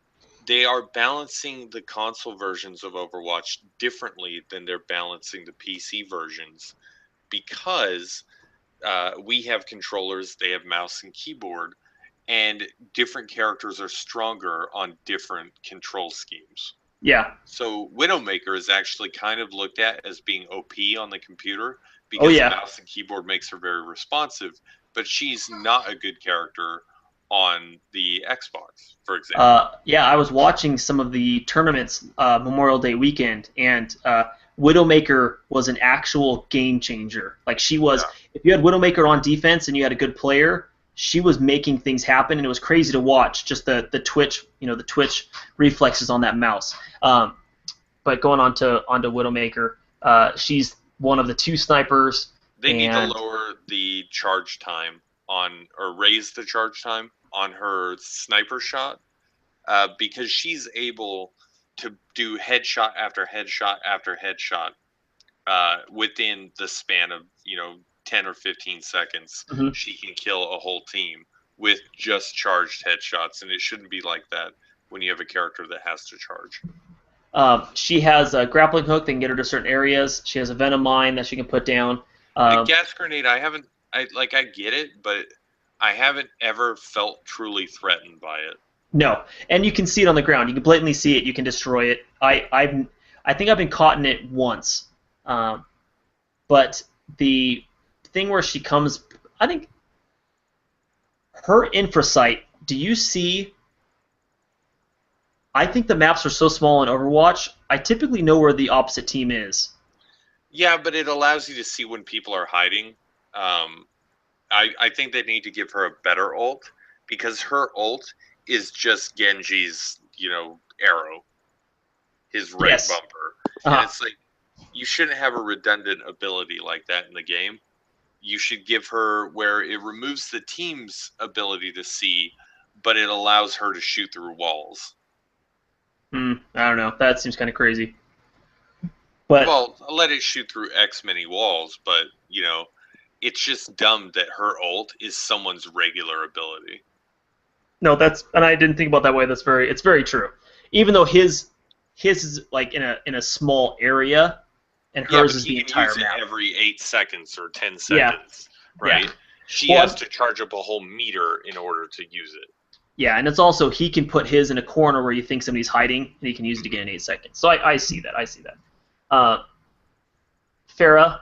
they are balancing the console versions of Overwatch differently than they're balancing the PC versions, because we have controllers, they have mouse and keyboard, and different characters are stronger on different control schemes. Yeah. So Widowmaker is actually kind of looked at as being OP on the computer because the mouse and keyboard makes her very responsive, but she's not a good character on the Xbox, for example. Yeah, I was watching some of the tournaments Memorial Day weekend, and Widowmaker was an actual game changer. Like, she was, if you had Widowmaker on defense and you had a good player, she was making things happen, and it was crazy to watch. Just the twitch, the twitch reflexes on that mouse. But going on to Widowmaker, she's one of the 2 snipers. They need to lower the charge time or raise the charge time on her sniper shot, because she's able to do headshot after headshot after headshot within the span of 10 or 15 seconds. Mm-hmm. She can kill a whole team with just charged headshots, and it shouldn't be like that when you have a character that has to charge. She has a grappling hook that can get her to certain areas. She has a venom mine that she can put down. A gas grenade, I get it, but I haven't ever felt truly threatened by it. No, and you can see it on the ground. You can blatantly see it. You can destroy it. I think I've been caught in it once, but the thing where she comes, I think her infrasight. Do you see I think the maps are so small in Overwatch, I typically know where the opposite team is. Yeah, but it allows you to see when people are hiding. Um, I think they need to give her a better ult because her ult is just Genji's, arrow, his right Yes. bumper. And Uh-huh. it's like, you shouldn't have a redundant ability like that in the game. You should give her where it removes the team's ability to see, but it allows her to shoot through walls. I don't know. That seems kind of crazy. But Well, I'll let it shoot through X many walls, but, it's just dumb that her ult is someone's regular ability. no, and I didn't think about that way. It's very true. Even though his is like in a small area, and Yeah, hers but is he the can entire use it map. every 8 seconds or 10 Yeah, seconds, yeah. right? She Well, has to charge up a whole meter in order to use it. yeah, and it's also he can put his in a corner where you think somebody's hiding, and he can use it again in 8 seconds. So I see that. I see that. Uh, Farah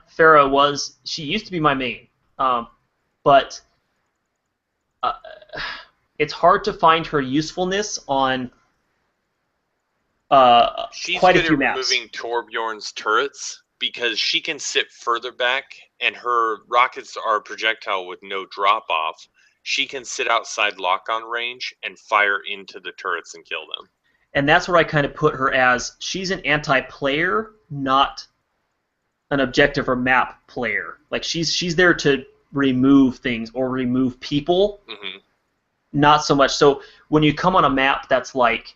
she used to be my main, but uh, it's hard to find her usefulness on She's quite a good few at maps. removing Torbjorn's turrets because she can sit further back and her rockets are projectile with no drop off. She can sit outside lock on range and fire into the turrets and kill them. And that's where I kind of put her as she's an anti-player, not an objective or map player. Like she's there to remove things or remove people, Mm-hmm. not so much. So when you come on a map that's like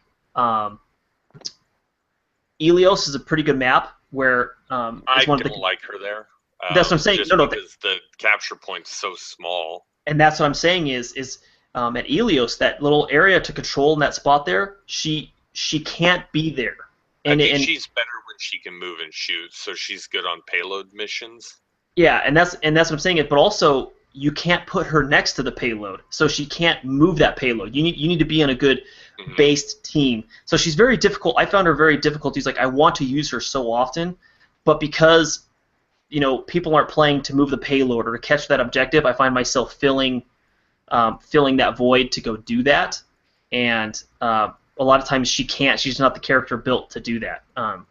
Elios is a pretty good map where I it's one of don't the. like her there. That's what I'm saying. Just No, no, because the capture point's so small. and that's what I'm saying is at Elios that little area to control in that spot there, she can't be there. I And think and she's better when she can move and shoot, so she's good on payload missions. yeah, and that's what I'm saying. But also you can't put her next to the payload, so she can't move that payload. You need to be in a good Mm-hmm. based team. So she's very difficult. I found her very difficult. She's like I want to use her so often, but because people aren't playing to move the payload or to catch that objective, I find myself filling that void to go do that, and a lot of times she can't. She's not the character built to do that.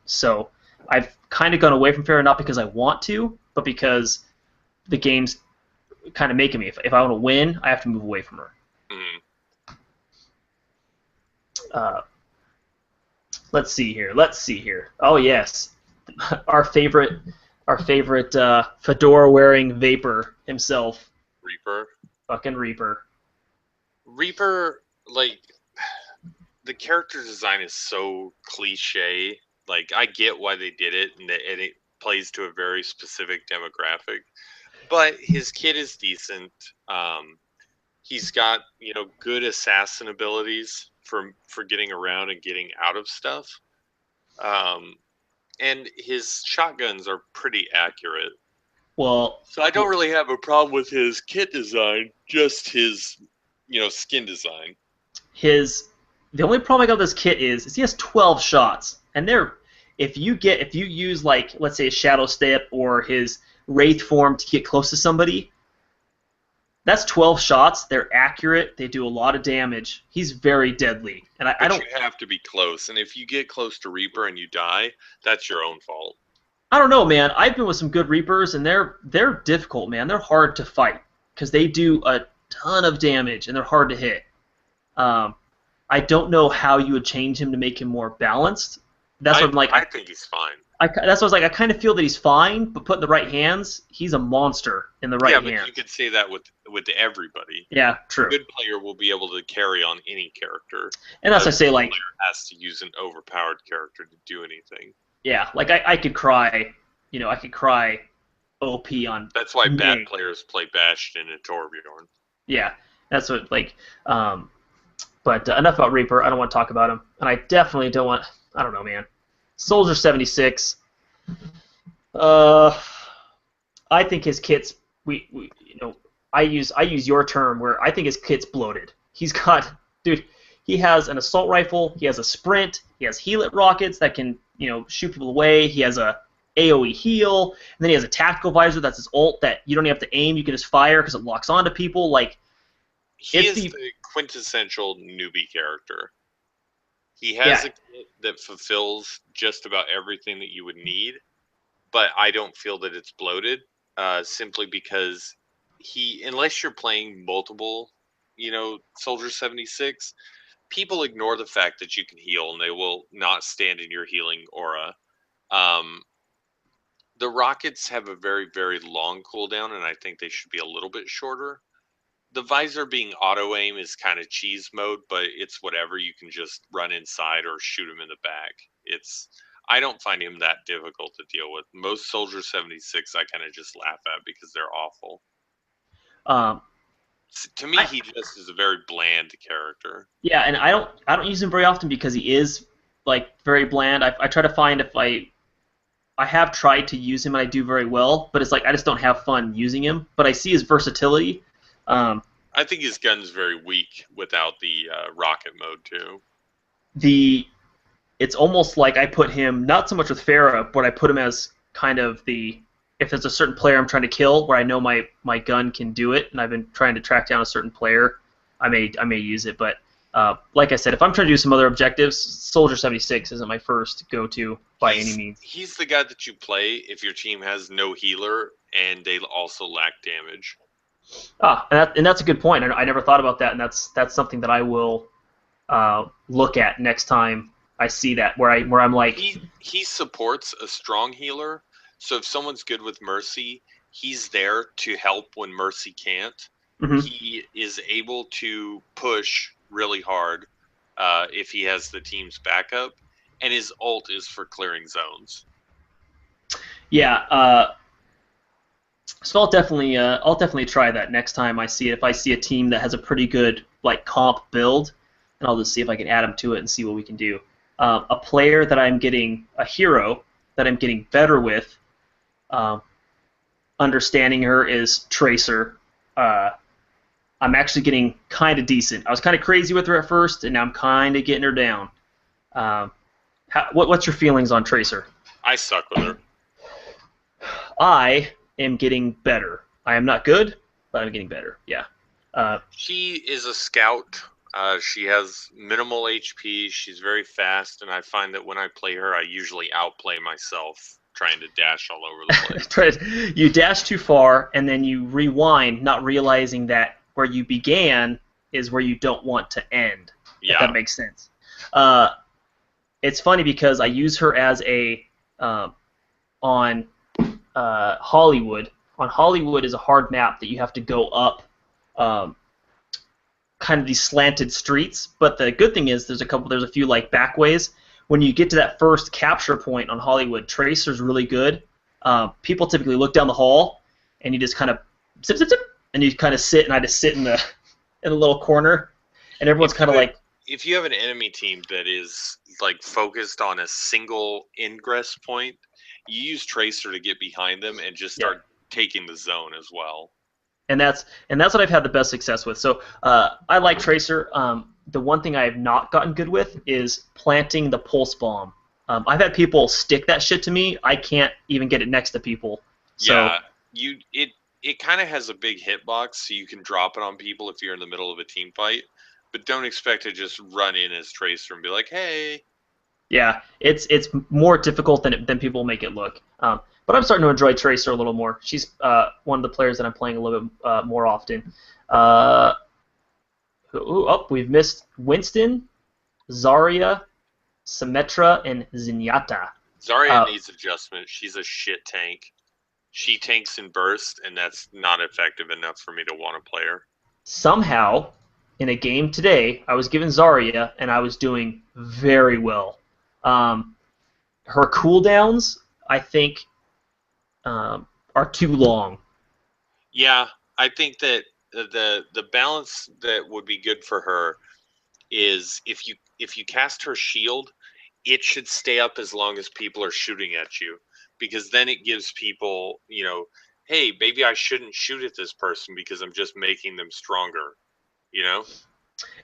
So I've kind of gone away from Pharah not because I want to, but because the game's kind of making me. If I want to win, I have to move away from her. Mm-hmm. Let's see here. Oh yes, our favorite fedora-wearing Vapor himself, Reaper. fucking Reaper. Reaper, like, the character design is so cliche. Like, I get why they did it, and it plays to a very specific demographic. But his kit is decent. He's got good assassin abilities for getting around and getting out of stuff. And his shotguns are pretty accurate. Well, So I don't really have a problem with his kit design, just his skin design. the only problem I got with this kit is he has 12 shots, and if you use like let's say a shadow step or his wraith form to get close to somebody, that's 12 shots. They're accurate. They do a lot of damage. He's very deadly, and I don't. You have to be close, and if you get close to Reaper and you die, that's your own fault. I don't know, man. I've been with some good Reapers, and they're difficult, man. They're hard to fight because they do a ton of damage, and they're hard to hit. I don't know how you would change him to make him more balanced. That's what I'm like. I think he's fine. That's what I was like. I kind of feel that he's fine, but put in the right hands, he's a monster in the right hands. Yeah, but you could say that with everybody. Yeah, true. A good player will be able to carry on any character. And that's why I say, like, player has to use an overpowered character to do anything. Yeah, like I could cry, I could cry OP on. That's why bad players play Bastion and Torbjorn. Yeah, that's what But enough about Reaper. I don't want to talk about him, and I definitely don't want. I don't know, man. Soldier 76. I think his kit's I use your term where I think his kit's bloated. He has an assault rifle, he has a sprint, he has heal-it rockets that can shoot people away. He has a AoE heal, and then he has a tactical visor that's his ult that you don't even have to aim, you can just fire because it locks onto people. Like he is the quintessential newbie character. He has a kit that fulfills just about everything that you would need, but I don't feel that it's bloated, simply because unless you're playing multiple, Soldier 76, people ignore the fact that you can heal and they will not stand in your healing aura. Um, the rockets have a very, very long cooldown, and I think they should be a little bit shorter. The visor being auto aim is kind of cheese mode, but it's whatever. You can just run inside or shoot him in the back. I don't find him that difficult to deal with. Most Soldier 76 I kind of just laugh at because they're awful. Um, To me, he just is a very bland character. Yeah, and I don't use him very often because he is like very bland. I try to find if I have tried to use him and I do very well, but it's like I just don't have fun using him. But I see his versatility. I think his gun's very weak without the rocket mode too. It's almost like I put him not so much with Farah, but I put him as kind of if there's a certain player I'm trying to kill where I know my gun can do it, and I've been trying to track down a certain player, I may use it. But like I said, if I'm trying to do some other objectives, Soldier 76 isn't my first go-to by any means. He's the guy that you play if your team has no healer and they also lack damage. And that's a good point. I never thought about that, and that's something that I will look at next time I see that where I'm like he supports a strong healer. So if someone's good with Mercy, he's there to help when Mercy can't. Mm-hmm. He is able to push really hard if he has the team's backup, and his ult is for clearing zones. Yeah. So I'll definitely try that next time I see it. If I see a team that has a pretty good like comp build, and I'll just see if I can add them to it and see what we can do. A player that I'm getting a hero that I'm getting better with. Understanding her is Tracer. I'm actually getting kind of decent. I was kind of crazy with her at first, and now I'm kind of getting her down. What's your feelings on Tracer? I suck with her. I am getting better. I am not good, but I'm getting better. Yeah. She is a scout. She has minimal HP. She's very fast, and I find that when I play her, I usually outplay myself trying to dash all over the place. You dash too far, and then you rewind, not realizing that where you began is where you don't want to end. Yeah. If that makes sense. It's funny because I use her as a on Hollywood. On Hollywood is a hard map that you have to go up kind of these slanted streets. But the good thing is there's a few like back ways. When you get to that first capture point on Hollywood, Tracer's really good. People typically look down the hall, and you just kind of zip, zip, zip, and you kind of sit, and I just sit in the little corner, and everyone's kind of like. If you have an enemy team that is like focused on a single ingress point, you use Tracer to get behind them and just start taking the zone as well. And that's what I've had the best success with. So I like Tracer. The one thing I have not gotten good with is planting the pulse bomb. I've had people stick that shit to me. I can't even get it next to people. So, yeah, it kind of has a big hitbox, so you can drop it on people if you're in the middle of a team fight. But don't expect to just run in as Tracer and be like, hey. Yeah, it's more difficult than people make it look. But I'm starting to enjoy Tracer a little more. She's one of the players that I'm playing a little bit more often. We've missed Winston, Zarya, Symmetra, and Zenyatta. Zarya needs adjustment. She's a shit tank. She tanks in burst, and that's not effective enough for me to want to play her. Somehow, in a game today, I was given Zarya, and I was doing very well. Her cooldowns, I think, are too long. Yeah, I think that the balance that would be good for her is if you cast her shield, it should stay up as long as people are shooting at you, because then it gives people, hey, maybe I shouldn't shoot at this person because I'm just making them stronger,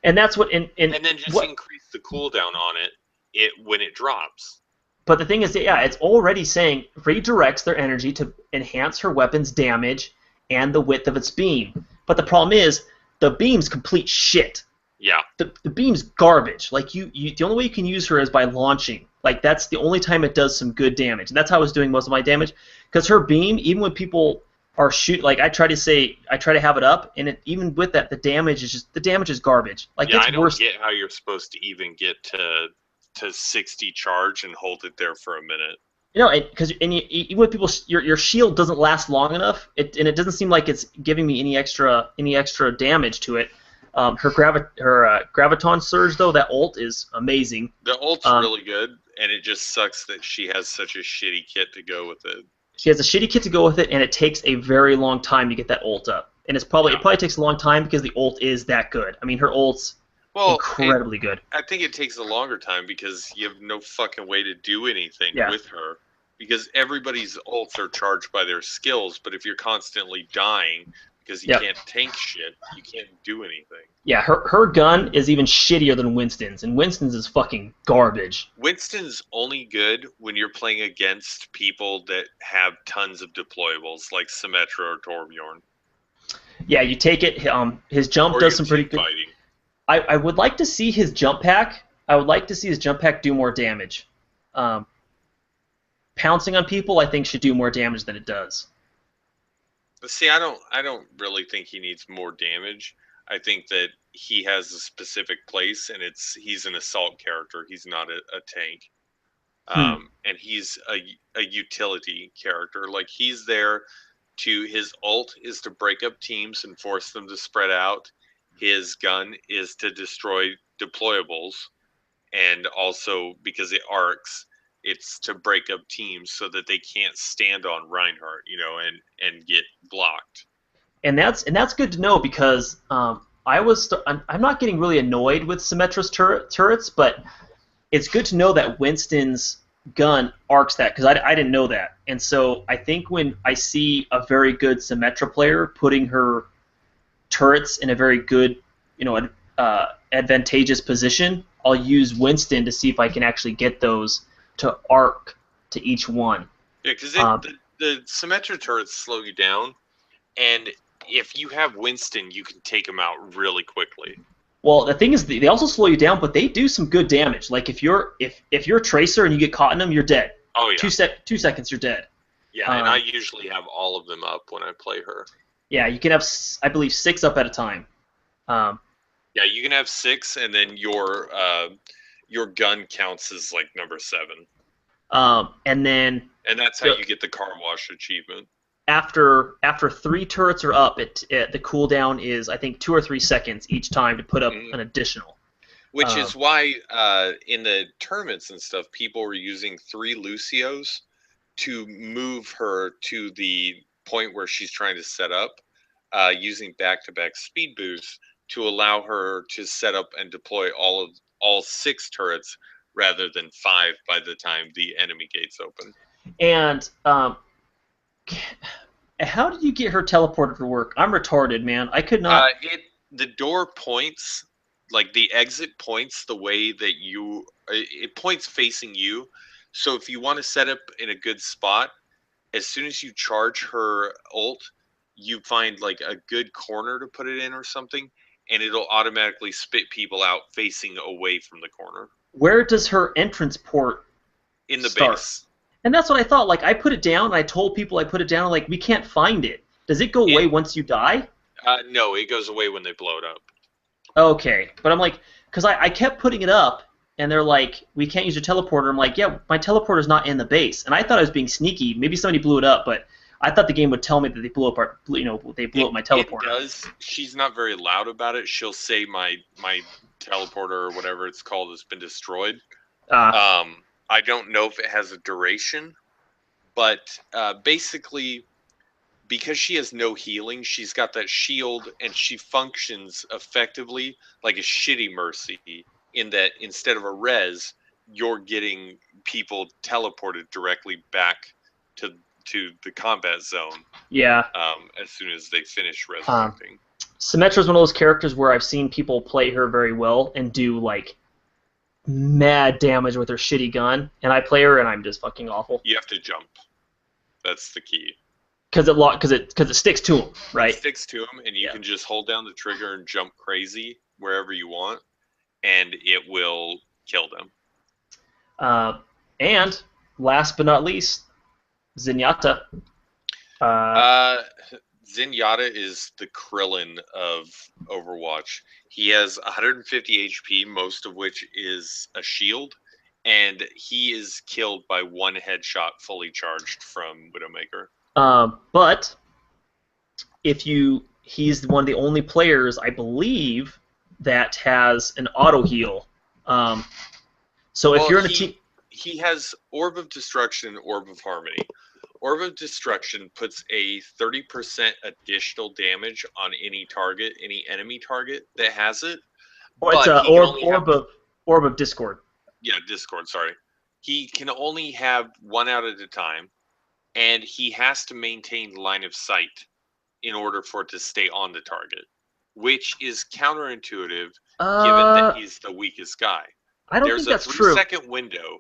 And that's what and then just increase the cooldown on it when it drops. But the thing is, it's already saying redirects their energy to enhance her weapon's damage and the width of its beam. But the problem is, the beam's complete shit. Yeah. The beam's garbage. Like the only way you can use her is by launching. Like that's the only time it does some good damage, and that's how I was doing most of my damage. Because her beam, even when people are like I try to have it up, and even with that, the damage is garbage. Like Yeah, it's I don't worse. get how you're supposed to even get to 60 charge and hold it there for a minute. Because even with people, your shield doesn't last long enough, and it doesn't seem like it's giving me any extra damage to it. Her graviton surge though, that ult is amazing. The ult's Um, really good, and it just sucks that she has such a shitty kit to go with it. she has a shitty kit to go with it, and it takes a very long time to get that ult up. And it probably takes a long time because the ult is that good. I mean, her ult's incredibly good. I think it takes a longer time because you have no fucking way to do anything with her. Because everybody's ults are charged by their skills, but if you're constantly dying because you can't tank shit, you can't do anything. Yeah, her gun is even shittier than Winston's, and Winston's is fucking garbage. Winston's only good when you're playing against people that have tons of deployables, like Symmetra or Torbjorn. Yeah, you take it. His jump does some pretty good. Fighting. I would like to see his jump pack. I would like to see his jump pack do more damage. Pouncing on people, I think, should do more damage than it does. See, I don't really think he needs more damage. I think that he has a specific place, and he's an assault character. He's not a tank. And he's a utility character. Like, he's there his ult is to break up teams and force them to spread out. His gun is to destroy deployables, and also because it arcs, it's to break up teams so that they can't stand on Reinhardt, and get blocked. And that's good to know because I'm not getting really annoyed with Symmetra's turrets, but it's good to know that Winston's gun arcs that because I didn't know that. And so I think when I see a very good Symmetra player putting her turrets in a very good, advantageous position, I'll use Winston to see if I can actually get those to arc to each one. Yeah, because the Symmetra turrets slow you down, and if you have Winston, you can take him out really quickly. Well, the thing is, they also slow you down, but they do some good damage. Like if you're a tracer and you get caught in them, you're dead. Oh yeah. 2 seconds, you're dead. Yeah, and I usually have all of them up when I play her. Yeah, you can have, I believe, 6 up at a time. Yeah, you can have 6, and then your gun counts as like number 7. And that's how you get the car wash achievement. After 3 turrets are up, the cooldown is I think 2 or 3 seconds each time to put up an additional. Which is why in the tournaments and stuff, people were using 3 Lucios to move her to the point where she's trying to set up, using back-to-back speed boosts to allow her to set up and deploy all 6 turrets rather than 5 by the time the enemy gates open. And how did you get her teleporter to work? I'm retarded, man. I could not. The door points, like the exit points the way that it points facing you. So if you want to set up in a good spot, as soon as you charge her ult, you find like a good corner to put it in or something, and it'll automatically spit people out facing away from the corner. Where does her entrance port in the start? base? And that's what I thought. Like, I put it down, and I told people I put it down, like, we can't find it. Does it go away once you die? No, it goes away when they blow it up. Okay. But I'm like, because I kept putting it up, and they're like, we can't use your teleporter. I'm like, yeah, my teleporter's not in the base. And I thought I was being sneaky. Maybe somebody blew it up, but I thought the game would tell me that they blew up they blew up my teleporter. It does. She's not very loud about it. She'll say my teleporter or whatever it's called has been destroyed. I don't know if it has a duration, but basically, because she has no healing, she's got that shield, and she functions effectively like a shitty Mercy in that instead of a res, you're getting people teleported directly back to the combat zone. Yeah. As soon as they finish resurrecting. Symmetra is one of those characters where I've seen people play her very well and do like mad damage with her shitty gun, and I play her and I'm just fucking awful. You have to jump. That's the key. Because it sticks to him, right? It sticks to him, and you can just hold down the trigger and jump crazy, wherever you want, and it will kill them. And last but not least, Zenyatta. Uh, Zenyatta is the Krillin of Overwatch. He has 150 HP, most of which is a shield, and he is killed by one headshot fully charged from Widowmaker. But he's one of the only players, I believe, that has an auto heal. So if you're in a team, he has Orb of Destruction and Orb of Harmony. Orb of Destruction puts a 30% additional damage on any target, any enemy target that has it. it's But a he can only orb of Discord. Yeah, Discord, sorry. He can only have one out at a time, and he has to maintain line of sight in order for it to stay on the target, which is counterintuitive given that he's the weakest guy. I don't think that's true. There's a 3-second window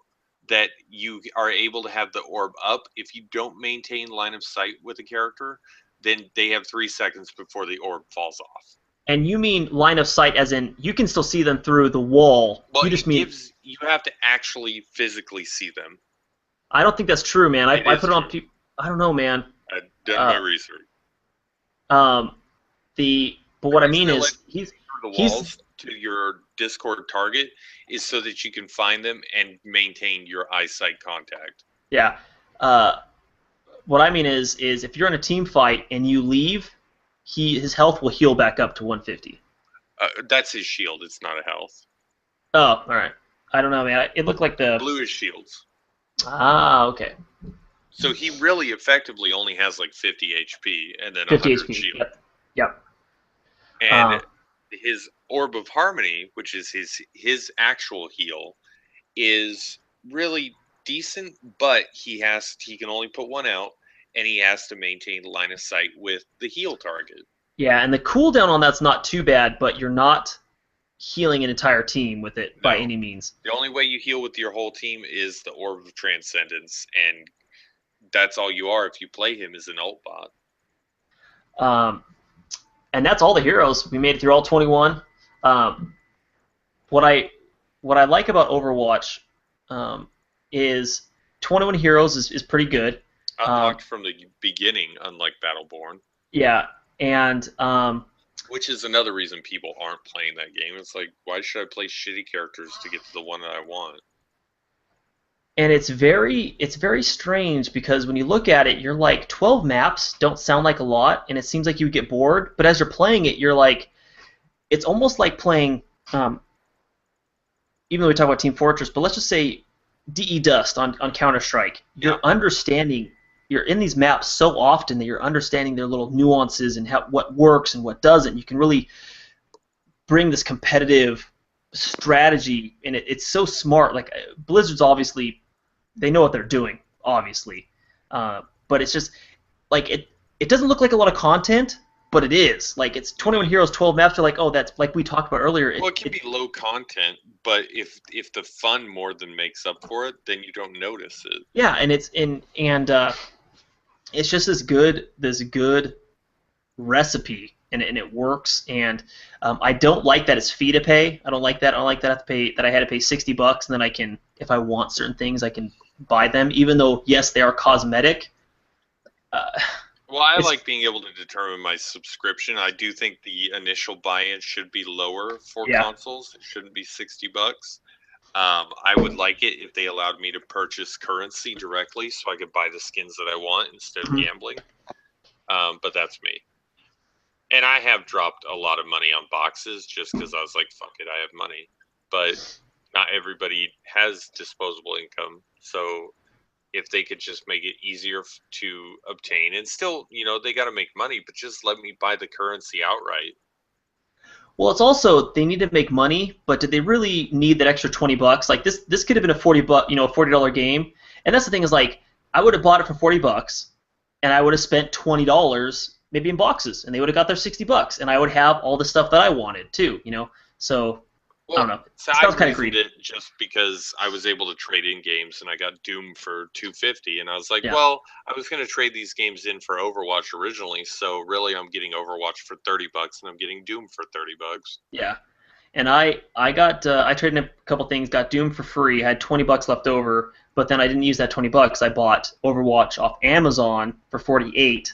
that you are able to have the orb up. If you don't maintain line of sight with a character, then they have 3 seconds before the orb falls off. And you mean line of sight as in you can still see them through the wall. Well, you have to actually physically see them. I don't think that's true, man. I put it on people. I don't know, man. I've done my research. But what I mean is he's the walls to your Discord target is so that you can find them and maintain your eyesight contact. Yeah. What I mean is if you're in a team fight and you leave, his health will heal back up to 150. That's his shield. It's not a health. Oh, all right. I don't know, man. It looked like the blue is shields. Ah, okay. So he really effectively only has like 50 HP and then 100 HP. Shield. Yep. And his Orb of Harmony, which is his actual heal, is really decent, but he can only put one out, and he has to maintain line of sight with the heal target. Yeah, and the cooldown on that's not too bad, but you're not healing an entire team with it by any means. The only way you heal with your whole team is the Orb of Transcendence, and that's all you are if you play him as an ult bot. And that's all the heroes. We made it through all 21. What I like about Overwatch is 21 heroes is pretty good. Unlocked from the beginning, unlike Battleborn. Yeah, and which is another reason people aren't playing that game. It's like, why should I play shitty characters to get to the one that I want? And it's very strange because when you look at it, you're like 12 maps don't sound like a lot, and it seems like you would get bored. But as you're playing it, you're like, it's almost like playing. Even though we talk about Team Fortress, but let's just say DE Dust on Counter-Strike. You're understanding. You're in these maps so often that you're understanding their little nuances and what works and what doesn't. You can really bring this competitive strategy, and it's so smart. Like Blizzard's obviously, they know what they're doing, obviously, but it's just like it doesn't look like a lot of content, but it is. Like it's 21 heroes, 12 maps. You're like, oh, that's like we talked about earlier. Well, it can be low content, but if the fun more than makes up for it, then you don't notice it. Yeah, and it's just this good recipe, and it works. And I don't like that it's fee to pay. I don't like that. I don't like that I had to pay $60, and then I can, if I want certain things, I can buy them. Even though yes, they are cosmetic. Well, I like being able to determine my subscription. I do think the initial buy-in should be lower for consoles. It shouldn't be $60. I would like it if they allowed me to purchase currency directly so I could buy the skins that I want instead of gambling. But that's me. And I have dropped a lot of money on boxes just because I was like, fuck it, I have money. But not everybody has disposable income. So if they could just make it easier to obtain, and still, they got to make money, but just let me buy the currency outright. Well, it's also they need to make money, but did they really need that extra $20? Like this could have been a $40 game, and that's the thing is like I would have bought it for $40, and I would have spent $20 maybe in boxes, and they would have got their $60, and I would have all the stuff that I wanted too, So I don't know. So I kind of greedy. It just because I was able to trade in games, and I got Doom for $250, and I was like, well, I was going to trade these games in for Overwatch originally, so really I'm getting Overwatch for $30, and I'm getting Doom for $30. Yeah, And I traded in a couple things, got Doom for free, had $20 left over, but then I didn't use that $20. I bought Overwatch off Amazon for 48.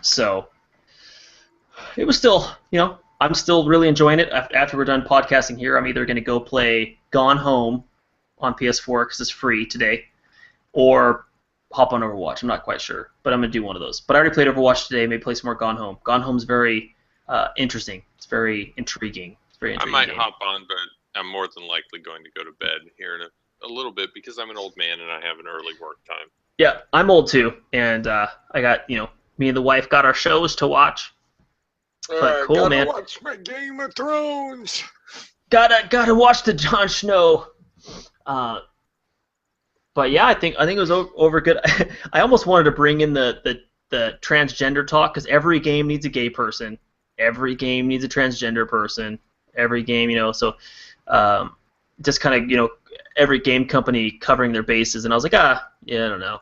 So it was still, I'm still really enjoying it. After we're done podcasting here, I'm either going to go play Gone Home on PS4 because it's free today, or hop on Overwatch. I'm not quite sure, but I'm going to do one of those. But I already played Overwatch today. Maybe play some more Gone Home. Gone Home's very interesting. It's very intriguing. It's very I intriguing. might game. hop on, but I'm more than likely going to go to bed here in a little bit because I'm an old man and I have an early work time. Yeah, I'm old too, and I got me and the wife got our shows to watch. But cool, gotta man. watch my Game of Thrones. Gotta watch the Jon Snow. But yeah, I think it was over good. I almost wanted to bring in the transgender talk because every game needs a gay person, every game needs a transgender person, every game, So just kind of every game company covering their bases, and I was like, yeah, I don't know.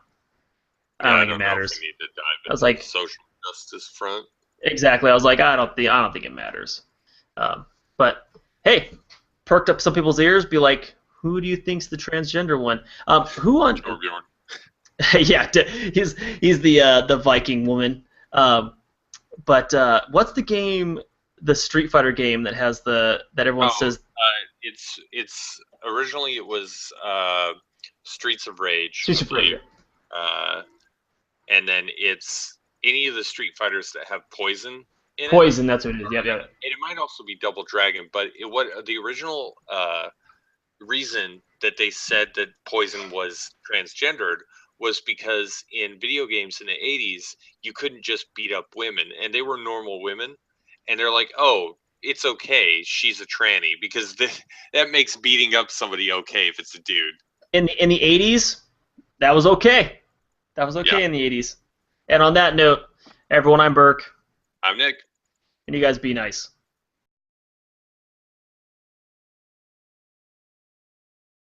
I don't think it matters. Know if we need to dive I was like, social justice front. Exactly. I was like, I don't think it matters. But hey, perked up some people's ears. Be like, who do you think's the transgender one? Who on? Torbjorn. Yeah, he's the Viking woman. But what's the game? The Street Fighter game that has that everyone says. It's originally it was Streets of Rage. Streets of Rage. And then it's any of the Street Fighters that have poison in Poison, that's what it is. Yeah. And it might also be Double Dragon, but what the original reason that they said that poison was transgendered was because in video games in the 80s, you couldn't just beat up women, and they were normal women, and they're like, oh, it's okay, she's a tranny, because that makes beating up somebody okay if it's a dude. In the 80s, that was okay. That was okay in the 80s. And on that note, everyone, I'm Burke. I'm Nick. And you guys be nice.